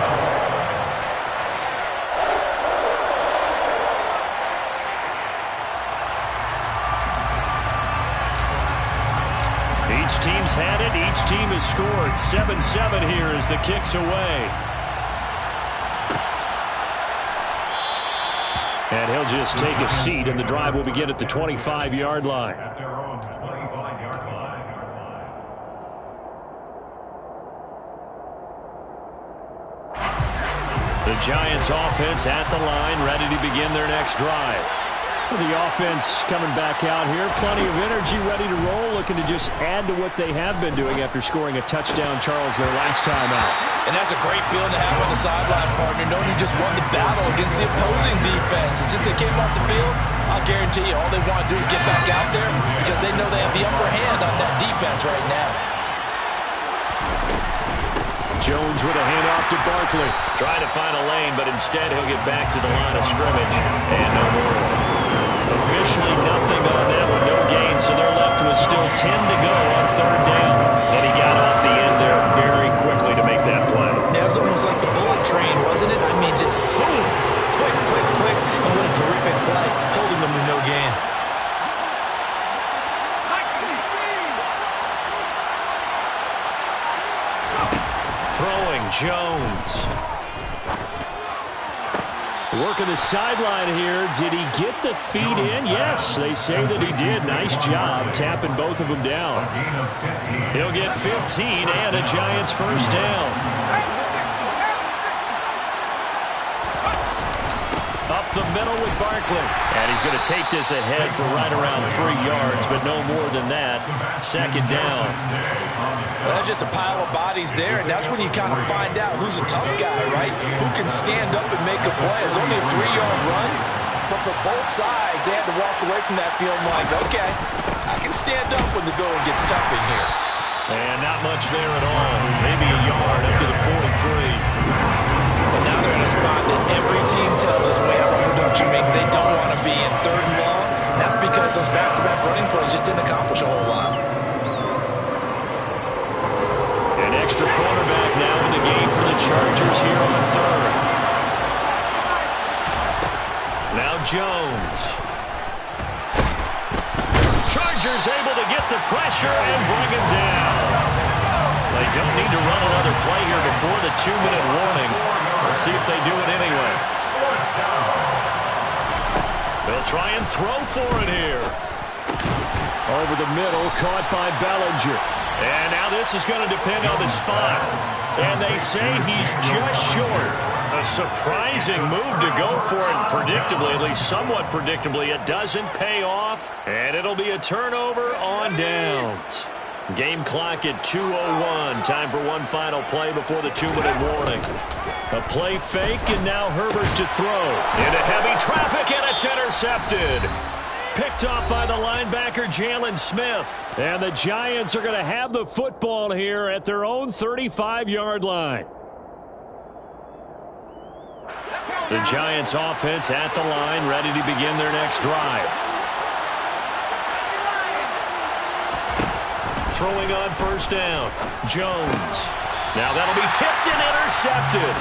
Each team's had it. Each team has scored. 7-7 here as the kick's away. And he'll just take a seat, and the drive will begin at the 25-yard line. At their own 25-yard line. The Giants offense at the line, ready to begin their next drive. The offense coming back out here. Plenty of energy, ready to roll, looking to just add to what they have been doing after scoring a touchdown, Charles, their last time out. And that's a great feeling to have on the sideline, partner, knowing you just won the battle against the opposing defense. And since they came off the field, I'll guarantee you all they want to do is get back out there because they know they have the upper hand on that defense right now. Jones with a handoff to Barkley. Trying to find a lane, but instead he'll get back to the line of scrimmage. And no more. Officially nothing on that one, no gain, so they're left with still 10 to go on 3rd down. And he got off the end there very quickly to make that play. Yeah, it was almost like the bullet train, wasn't it? I mean, just zoom, quick, and what a terrific play, holding them to no gain. Throwing, Jones. Working the sideline here. Did he get the feet in? Yes, they say that he did. Nice job tapping both of them down. He'll get 15 and a Giants first down. Up the middle with Barkley. And he's going to take this ahead for right around 3 yards, but no more than that. 2nd down. Well, that's just a pile of bodies there, and that's when you kind of find out who's a tough guy, right? Who can stand up and make a play. It's only a 3-yard run, but for both sides, they had to walk away from that feeling like, okay, I can stand up when the going gets tough in here. And not much there at all. Maybe a yard up to the 43. But now they're in a spot that every team tells us way out of production means they don't want to be in 3rd and long. And that's because those back-to-back running plays just didn't accomplish a whole lot. An extra quarterback now in the game for the Chargers here on 3rd. Now Jones. Chargers able to get the pressure and bring him down. They don't need to run another play here before the 2-minute warning. Let's see if they do it anyway. They'll try and throw for it here. Over the middle, caught by Bellinger. And now this is going to depend on the spot. And they say he's just short. A surprising move to go for it predictably, at least somewhat predictably. It doesn't pay off, and it'll be a turnover on downs. Game clock at 2:01. Time for one final play before the 2-minute warning. A play fake, and now Herbert to throw. Into heavy traffic, and it's intercepted. Picked off by the linebacker, Jalen Smith. And the Giants are going to have the football here at their own 35-yard line. The Giants offense at the line, ready to begin their next drive. Throwing on 1st down, Jones. Now that'll be tipped and intercepted.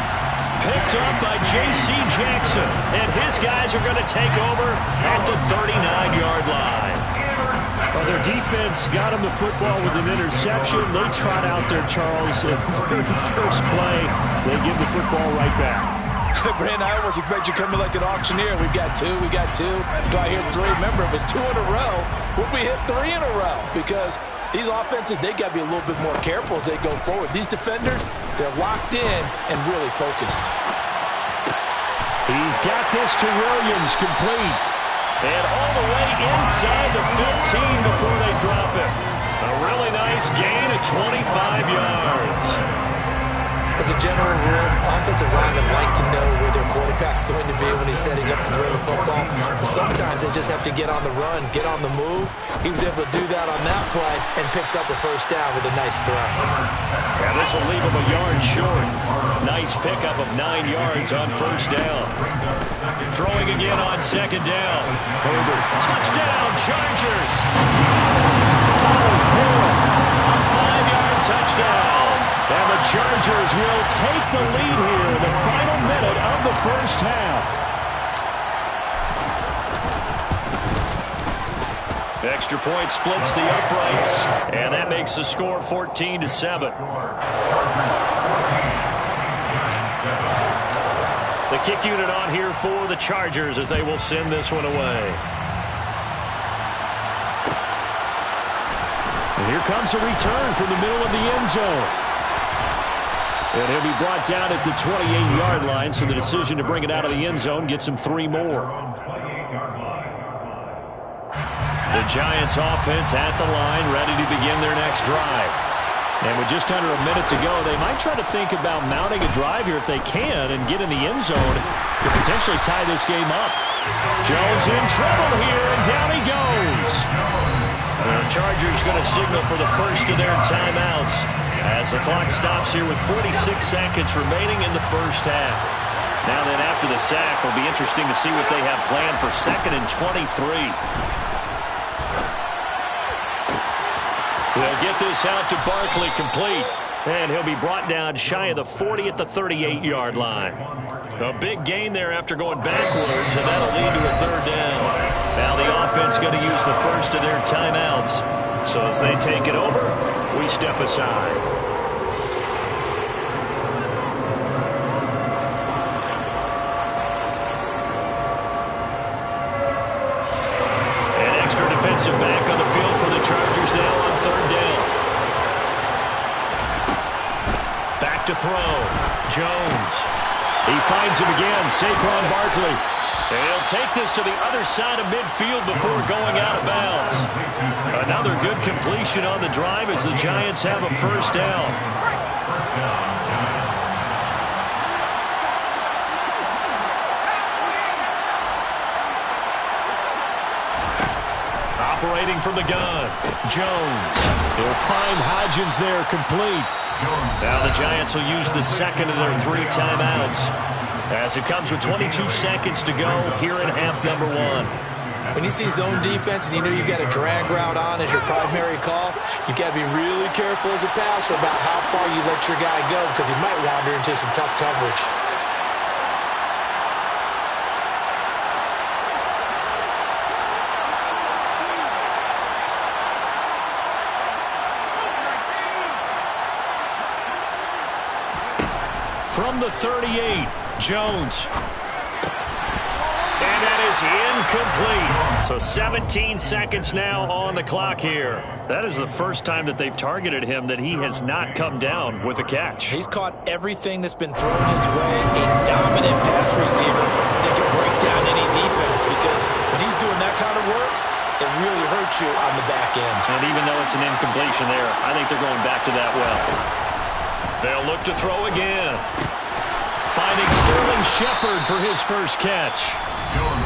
Picked up by J.C. Jackson. And his guys are going to take over at the 39-yard line. Well, their defense got him the football with an interception. They trot out there, Charles, at the very first play. They give the football right back. Brandon, I almost expect you coming like an auctioneer. We got two. Do I hear 3? Remember, it was 2 in a row. Would we hit 3 in a row? Because these offenses, they got to be a little bit more careful as they go forward. These defenders, they're locked in and really focused. He's got this to Williams, complete. And all the way inside the 15 before they drop it. A really nice gain of 25 yards. As a general rule, offensive linemen like to know where their quarterback's going to be when he's setting up to throw the football. But sometimes they just have to get on the run, get on the move. He was able to do that on that play and picks up a first down with a nice throw. And this will leave him a yard short. Nice pickup of 9 yards on first down. Throwing again on second down. Herbert, touchdown, Chargers. Donald Perry, a 5-yard touchdown. And the Chargers will take the lead here in the final minute of the first half. Extra point splits the uprights, and that makes the score 14-7. The kick unit on here for the Chargers as they will send this one away. And here comes a return from the middle of the end zone. And he'll be brought down at the 28-yard line, so the decision to bring it out of the end zone gets him 3 more. The Giants offense at the line, ready to begin their next drive. And with just under a minute to go, they might try to think about mounting a drive here if they can and get in the end zone to potentially tie this game up. Jones in trouble here, and down he goes. The Chargers going to signal for the first of their timeouts as the clock stops here with 46 seconds remaining in the first half. Now then, after the sack, it'll be interesting to see what they have planned for 2nd and 23. They'll get this out to Barkley complete, and he'll be brought down shy of the 40 at the 38-yard line. A big gain there after going backwards, and that'll lead to a 3rd down. Now the offense going to use the first of their timeouts. So as they take it over, we step aside. An extra defensive back on the field for the Chargers now on 3rd down. Back to throw. Jones. He finds him again, Saquon Barkley. And he'll take this to the other side of midfield before going out of bounds. Another good completion on the drive as the Giants have a first down. Operating from the gun, Jones. He'll find Hodgins there complete. Now the Giants will use the second of their 3 timeouts as it comes with 22 seconds to go here in half number 1. When you see zone defense and you know you've got a drag route on as your primary call, you've got to be really careful as a passer about how far you let your guy go because he might wander into some tough coverage. From the 38, Jones. And that is incomplete. So 17 seconds now on the clock here. That is the first time that they've targeted him that he has not come down with a catch. He's caught everything that's been thrown his way. A dominant pass receiver that can break down any defense because when he's doing that kind of work, it really hurts you on the back end. And even though it's an incompletion there, I think they're going back to that well. They'll look to throw again. Finding Sterling Shepard for his first catch.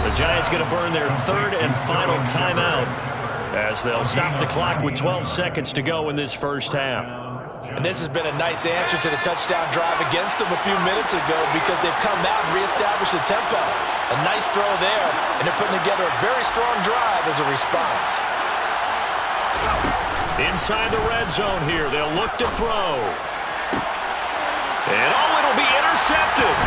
The Giants going to burn their 3rd and final timeout as they'll stop the clock with 12 seconds to go in this first half. And this has been a nice answer to the touchdown drive against them a few minutes ago because they've come out and reestablished the tempo. A nice throw there, and they're putting together a very strong drive as a response. Inside the red zone here, they'll look to throw. And it'll be intercepted.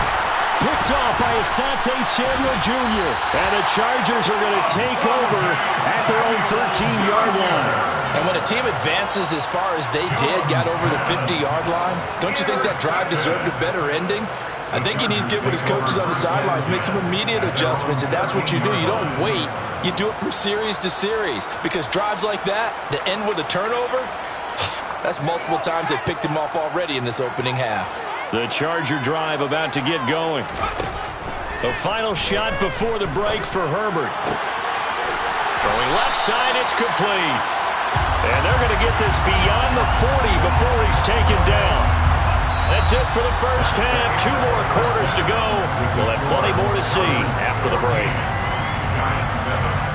Picked off by Asante Samuel Jr. And the Chargers are going to take over at their own 13-yard line. And when a team advances as far as they did, got over the 50-yard line, don't you think that drive deserved a better ending? I think he needs to get with his coaches on the sidelines, make some immediate adjustments, and that's what you do. You don't wait. You do it from series to series because drives like that end with a turnover, that's multiple times they picked him off already in this opening half. The Charger drive about to get going. The final shot before the break for Herbert. Throwing left side, it's complete. And they're going to get this beyond the 40 before he's taken down. That's it for the first half. 2 more quarters to go. We'll have plenty more to see after the break. Giants 7.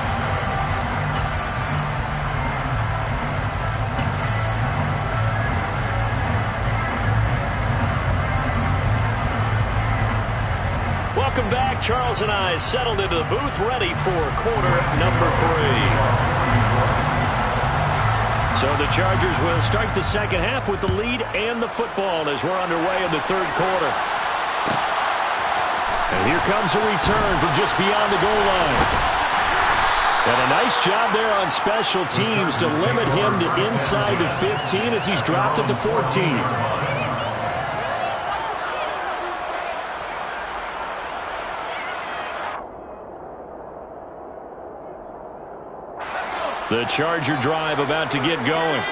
Welcome back. Charles and I settled into the booth, ready for quarter number 3. So the Chargers will start the second half with the lead and the football as we're underway in the third quarter. And here comes a return from just beyond the goal line. And a nice job there on special teams to limit him to inside the 15 as he's dropped at the 14. The Charger drive about to get going.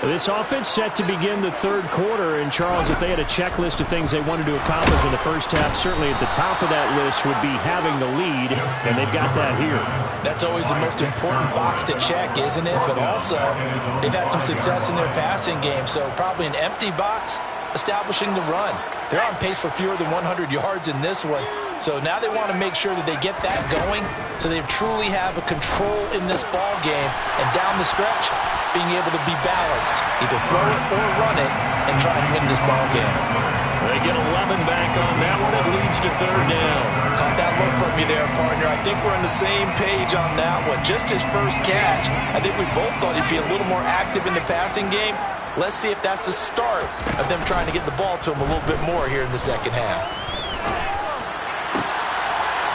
This offense set to begin the third quarter. And, Charles, if they had a checklist of things they wanted to accomplish in the first half, certainly at the top of that list would be having the lead, and they've got that here. That's always the most important box to check, isn't it? But also, they've had some success in their passing game, so probably an empty box establishing the run. They're on pace for fewer than 100 yards in this one. So now they want to make sure that they get that going so they truly have a control in this ball game. And down the stretch, being able to be balanced. Either throw it or run it and try and win this ball game. They get 11 back on that one. It leads to third down. Caught that look from me there, partner. I think we're on the same page on that one. Just his first catch. I think we both thought he'd be a little more active in the passing game. Let's see if that's the start of them trying to get the ball to him a little bit more here in the second half.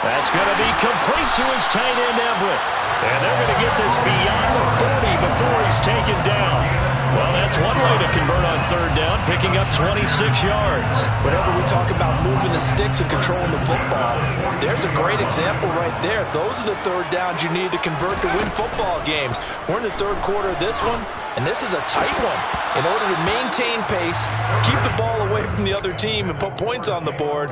That's going to be complete to his tight end, Everett. And they're going to get this beyond the 40 before he's taken down. Well, that's one way to convert on third down, picking up 26 yards. Whenever we talk about moving the sticks and controlling the football, there's a great example right there. Those are the third downs you need to convert to win football games. We're in the third quarter of this one, and this is a tight one. In order to maintain pace, keep the ball away from the other team, and put points on the board,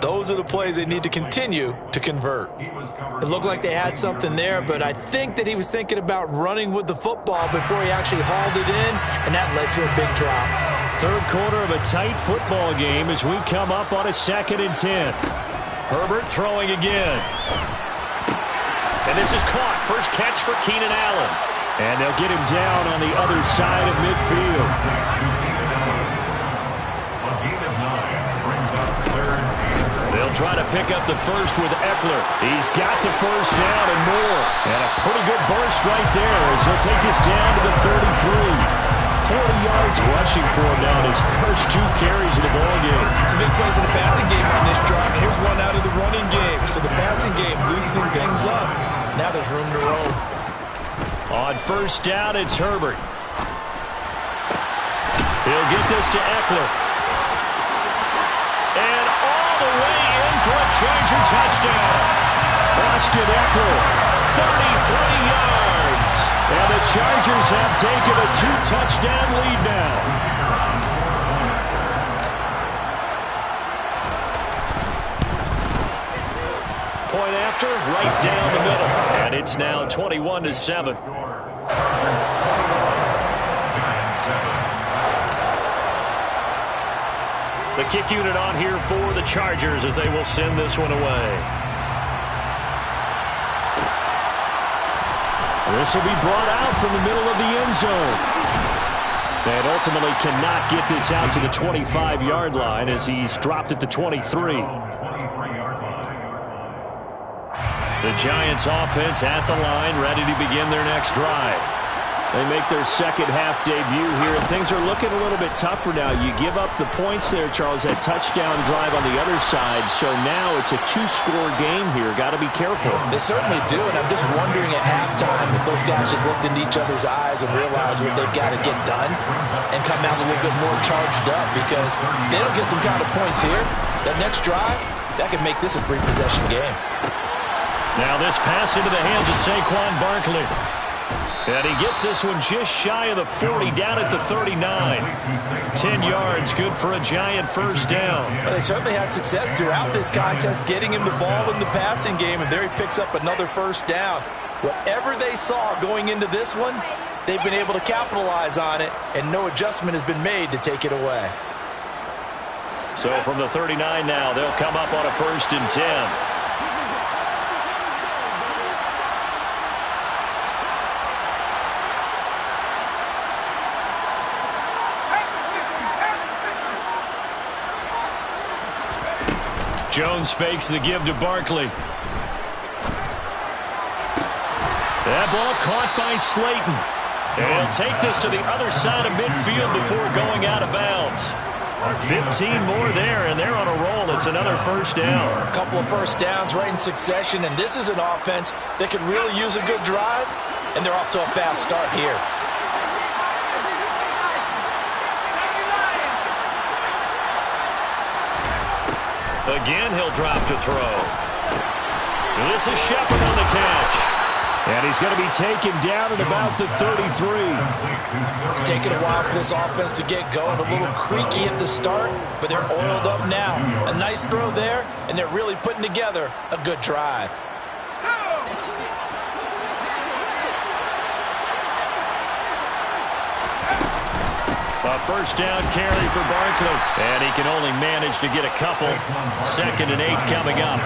those are the plays they need to continue to convert. It looked like they had something there, but I think that he was thinking about running with the football before he actually hauled it in, and that led to a big drop. Third quarter of a tight football game as we come up on a 2nd and 10. Herbert throwing again. And this is caught. First catch for Keenan Allen. And they'll get him down on the other side of midfield. They'll try to pick up the first with Eckler. He's got the first down and more. And a pretty good burst right there as he'll take this down to the 33. 40 yards rushing for him now in his first 2 carries of the ball game. Some big plays in the passing game on this drive. Here's one out of the running game. So the passing game loosening things up. Now there's room to roam. On first down, it's Herbert. He'll get this to Eckler. And all the way in for a Charger touchdown. Austin Eckler, 33 yards. And the Chargers have taken a 2-touchdown lead now. Point after, right down the middle. And it's now 21-7. The kick unit on here for the Chargers as they will send this one away. This will be brought out from the middle of the end zone. And ultimately cannot get this out to the 25-yard line as he's dropped at the 23. The Giants offense at the line, ready to begin their next drive. They make their second half debut here, and things are looking a little bit tougher now. You give up the points there, Charles, that touchdown drive on the other side. So now it's a 2-score game here. Got to be careful. They certainly do, and I'm just wondering at halftime if those guys just looked into each other's eyes and realized what they've got to get done and come out a little bit more charged up, because if they don't get some kind of points here, that next drive, that could make this a 3-possession game. Now this pass into the hands of Saquon Barkley. And he gets this one just shy of the 40, down at the 39. 10 yards, good for a Giant first down. Well, they certainly had success throughout this contest, getting him the ball in the passing game, and there he picks up another first down. Whatever they saw going into this one, they've been able to capitalize on it, and no adjustment has been made to take it away. So from the 39 now, they'll come up on a 1st and 10. Jones fakes the give to Barkley. That ball caught by Slayton. And he'll take this to the other side of midfield before going out of bounds. 15 more there, and they're on a roll. It's another 1st down. A couple of 1st downs right in succession, and this is an offense that could really use a good drive, and they're off to a fast start here. Again, he'll drop to throw. This is Shepard on the catch. And he's going to be taken down at about the 33. It's taken a while for this offense to get going. A little creaky at the start, but they're oiled up now. A nice throw there, and they're really putting together a good drive. A 1st down carry for Barkley. And he can only manage to get a couple. 2nd and 8 coming up.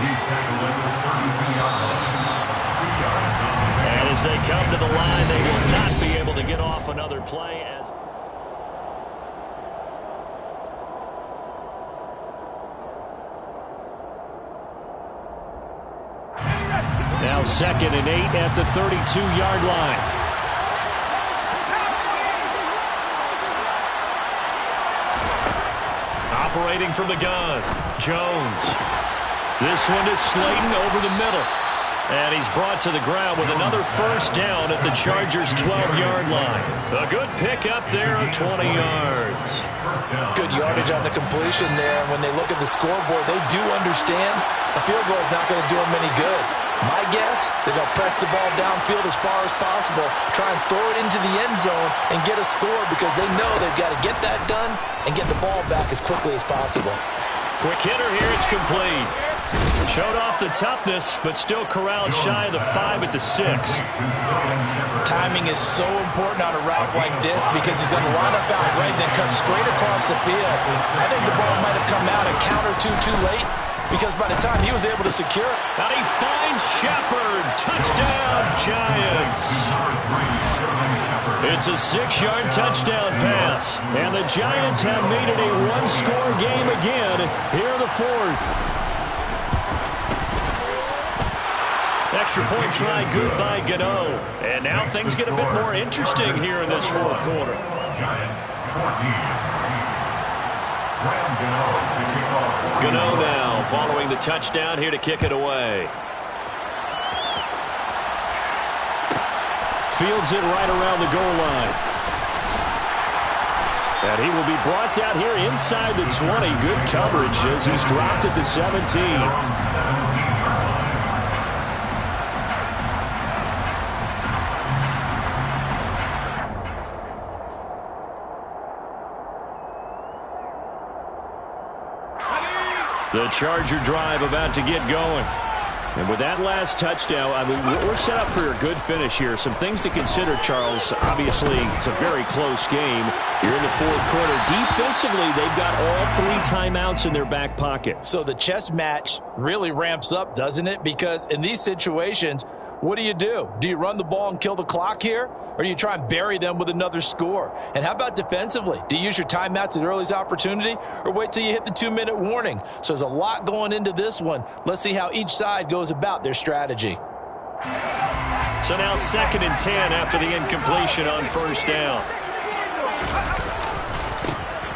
He's tackled at the 32-yard line. 2 yards on the play. And as they come to the line, they will not be able to get off another play. Now 2nd and 8 at the 32-yard line. Operating from the gun, Jones. This one is Slayton over the middle. And he's brought to the ground with another 1st down at the Chargers' 12-yard line. A good pickup there of 20 yards. Good yardage on the completion there. When they look at the scoreboard, they do understand a field goal is not going to do them any good. My guess, they're going to press the ball downfield as far as possible, try and throw it into the end zone and get a score because they know they've got to get that done and get the ball back as quickly as possible. Quick hitter here, it's complete. Showed off the toughness, but still corralled shy of the 5 at the 6. Timing is so important on a route like this because he's going to line up out right and then cut straight across the field. I think the ball might have come out a count or two too late because by the time he was able to secure it. And he finds Shepard. Touchdown, Giants. It's a 6-yard touchdown pass. And the Giants have made it a one-score game again here in the 4th. Extra point try good by Gano. And now things get a bit more interesting here in this 4th quarter. Giants 14. Gano now following the touchdown here to kick it away. Fields it right around the goal line. And he will be brought down here inside the 20. Good coverage as he's dropped at the 17. The Charger drive about to get going. And with that last touchdown, I mean, we're set up for a good finish here. Some things to consider, Charles. Obviously, it's a very close game. You're in the 4th quarter. Defensively, they've got all 3 timeouts in their back pocket. So the chess match really ramps up, doesn't it? Because in these situations, what do? Do you run the ball and kill the clock here? Or do you try and bury them with another score? And how about defensively? Do you use your timeouts at earliest opportunity or wait till you hit the 2-minute warning? So there's a lot going into this one. Let's see how each side goes about their strategy. So now 2nd and 10 after the incompletion on 1st down.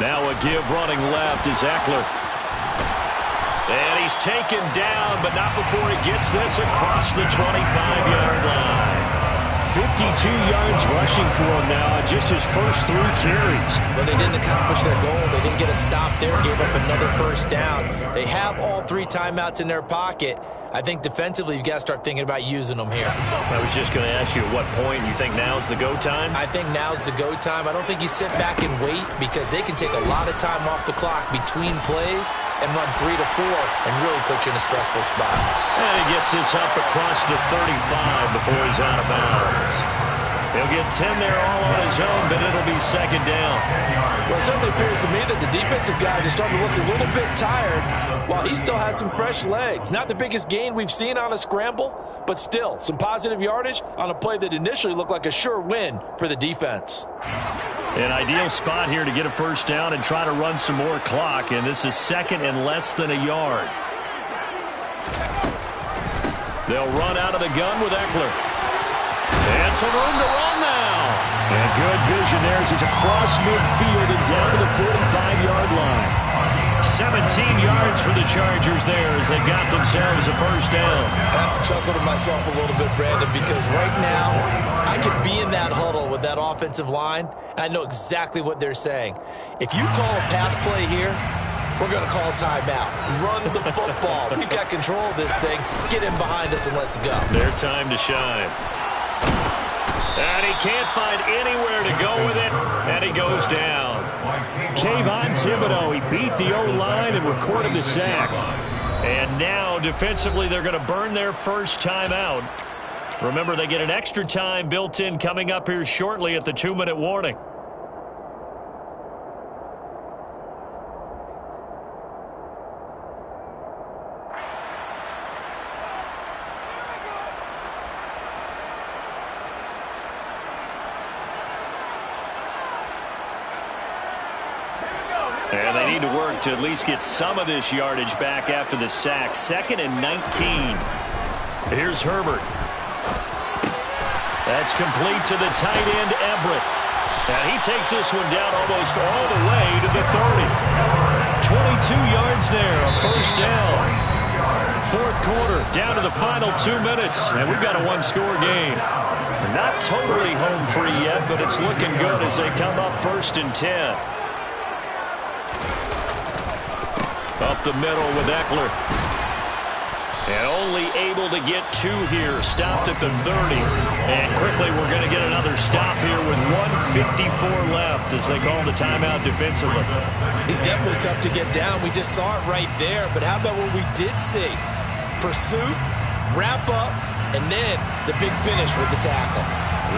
Now a give running left is Eckler. And he's taken down, but not before he gets this across the 25-yard line. 52 yards rushing for him now, just his first 3 carries. But they didn't accomplish their goal. They didn't get a stop there, gave up another 1st down. They have all 3 timeouts in their pocket. I think defensively, you've got to start thinking about using them here. I was just going to ask you at what point you think now's the go time? I think now's the go time. I don't think you sit back and wait because they can take a lot of time off the clock between plays and run 3 to 4 and really put you in a stressful spot. And he gets this up across the 35 before he's out of bounds. He'll get 10 there all on his own, but it'll be second down. Well, it certainly appears to me that the defensive guys are starting to look a little bit tired while he still has some fresh legs. Not the biggest gain we've seen on a scramble, but still some positive yardage on a play that initially looked like a sure win for the defense. An ideal spot here to get a first down and try to run some more clock, and this is second and less than a yard. They'll run out of the gun with Eckler. And some room to run now. And good vision there as he's across midfield and down to the 45-yard line. 17 yards for the Chargers there as they got themselves a first down. I have to chuckle to myself a little bit, Brandon, because right now I could be in that huddle with that offensive line, and I know exactly what they're saying. If you call a pass play here, we're going to call timeout. Run the football. We've got control of this thing. Get in behind us and let's go. Their time to shine. And he can't find anywhere to go with it, and he goes down. Kayvon Thibodeau, he beat the O-line and recorded the sack. And now, defensively, they're going to burn their first timeout. Remember, they get an extra time built in coming up here shortly at the 2-minute warning. And they need to work to at least get some of this yardage back after the sack. 2nd and 19. Here's Herbert. That's complete to the tight end, Everett. And he takes this one down almost all the way to the 30. 22 yards there, a first down. Fourth quarter, down to the final 2 minutes. And we've got a one-score game. Not totally home free yet, but it's looking good as they come up 1st and 10. Up the middle with Eckler. And only able to get 2 here. Stopped at the 30. And quickly we're going to get another stop here with 1:54 left as they call the timeout defensively. He's definitely tough to get down. We just saw it right there. But how about what we did see? Pursuit, wrap up, and then the big finish with the tackle.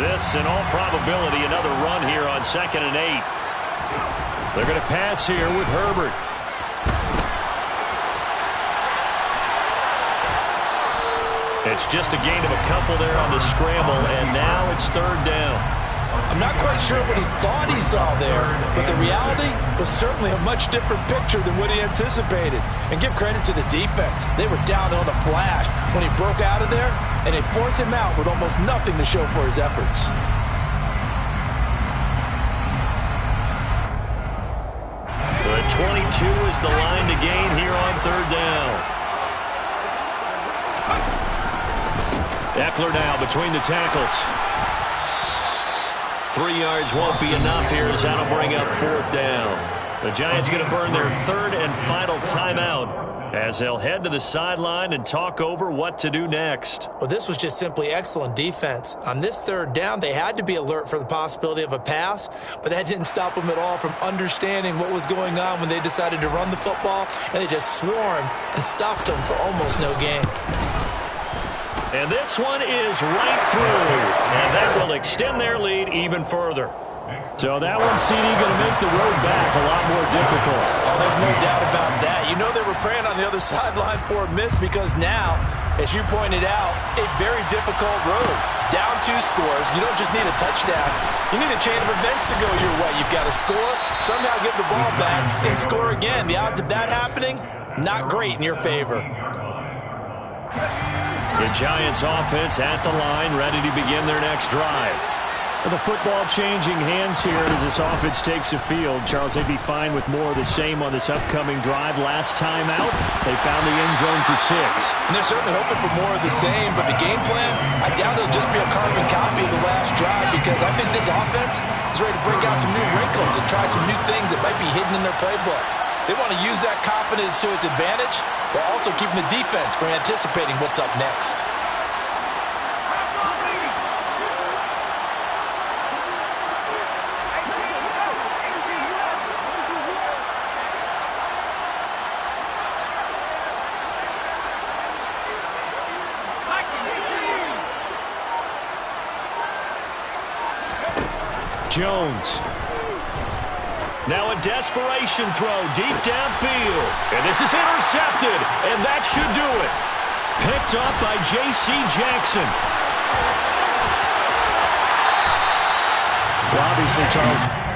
This, in all probability, another run here on 2nd and 8. They're going to pass here with Herbert. It's just a gain of a couple there on the scramble, and now it's 3rd down. I'm not quite sure what he thought he saw there, but the reality was certainly a much different picture than what he anticipated. And give credit to the defense. They were down on the flash when he broke out of there, and they forced him out with almost nothing to show for his efforts. The 22 is the line to gain here on 3rd down. Eckler now between the tackles. 3 yards won't be enough here as that'll bring up 4th down. The Giants going to burn their 3rd and final timeout as they'll head to the sideline and talk over what to do next. Well, this was just simply excellent defense. On this 3rd down, they had to be alert for the possibility of a pass, but that didn't stop them at all from understanding what was going on when they decided to run the football, and they just swarmed and stopped them for almost no gain. And this one is right through, and that will extend their lead even further. So that one, CD, going to make the road back a lot more difficult. Oh, there's no doubt about that. You know they were praying on the other sideline for a miss because now, as you pointed out, a very difficult road. Down 2 scores. You don't just need a touchdown. You need a chain of events to go your way. You've got to score, somehow get the ball back, and score again. The odds of that happening, not great in your favor. The Giants offense at the line, ready to begin their next drive. The football changing hands here as this offense takes the field. Charles, they'd be fine with more of the same on this upcoming drive. Last time out, they found the end zone for 6. And they're certainly hoping for more of the same, but the game plan, I doubt it'll just be a carbon copy of the last drive because I think this offense is ready to break out some new wrinkles and try some new things that might be hidden in their playbook. They want to use that confidence to its advantage while also keeping the defense from anticipating what's up next. Jones. Now a desperation throw deep downfield. And this is intercepted, and that should do it. Picked up by J.C. Jackson. Well, obviously, Charles,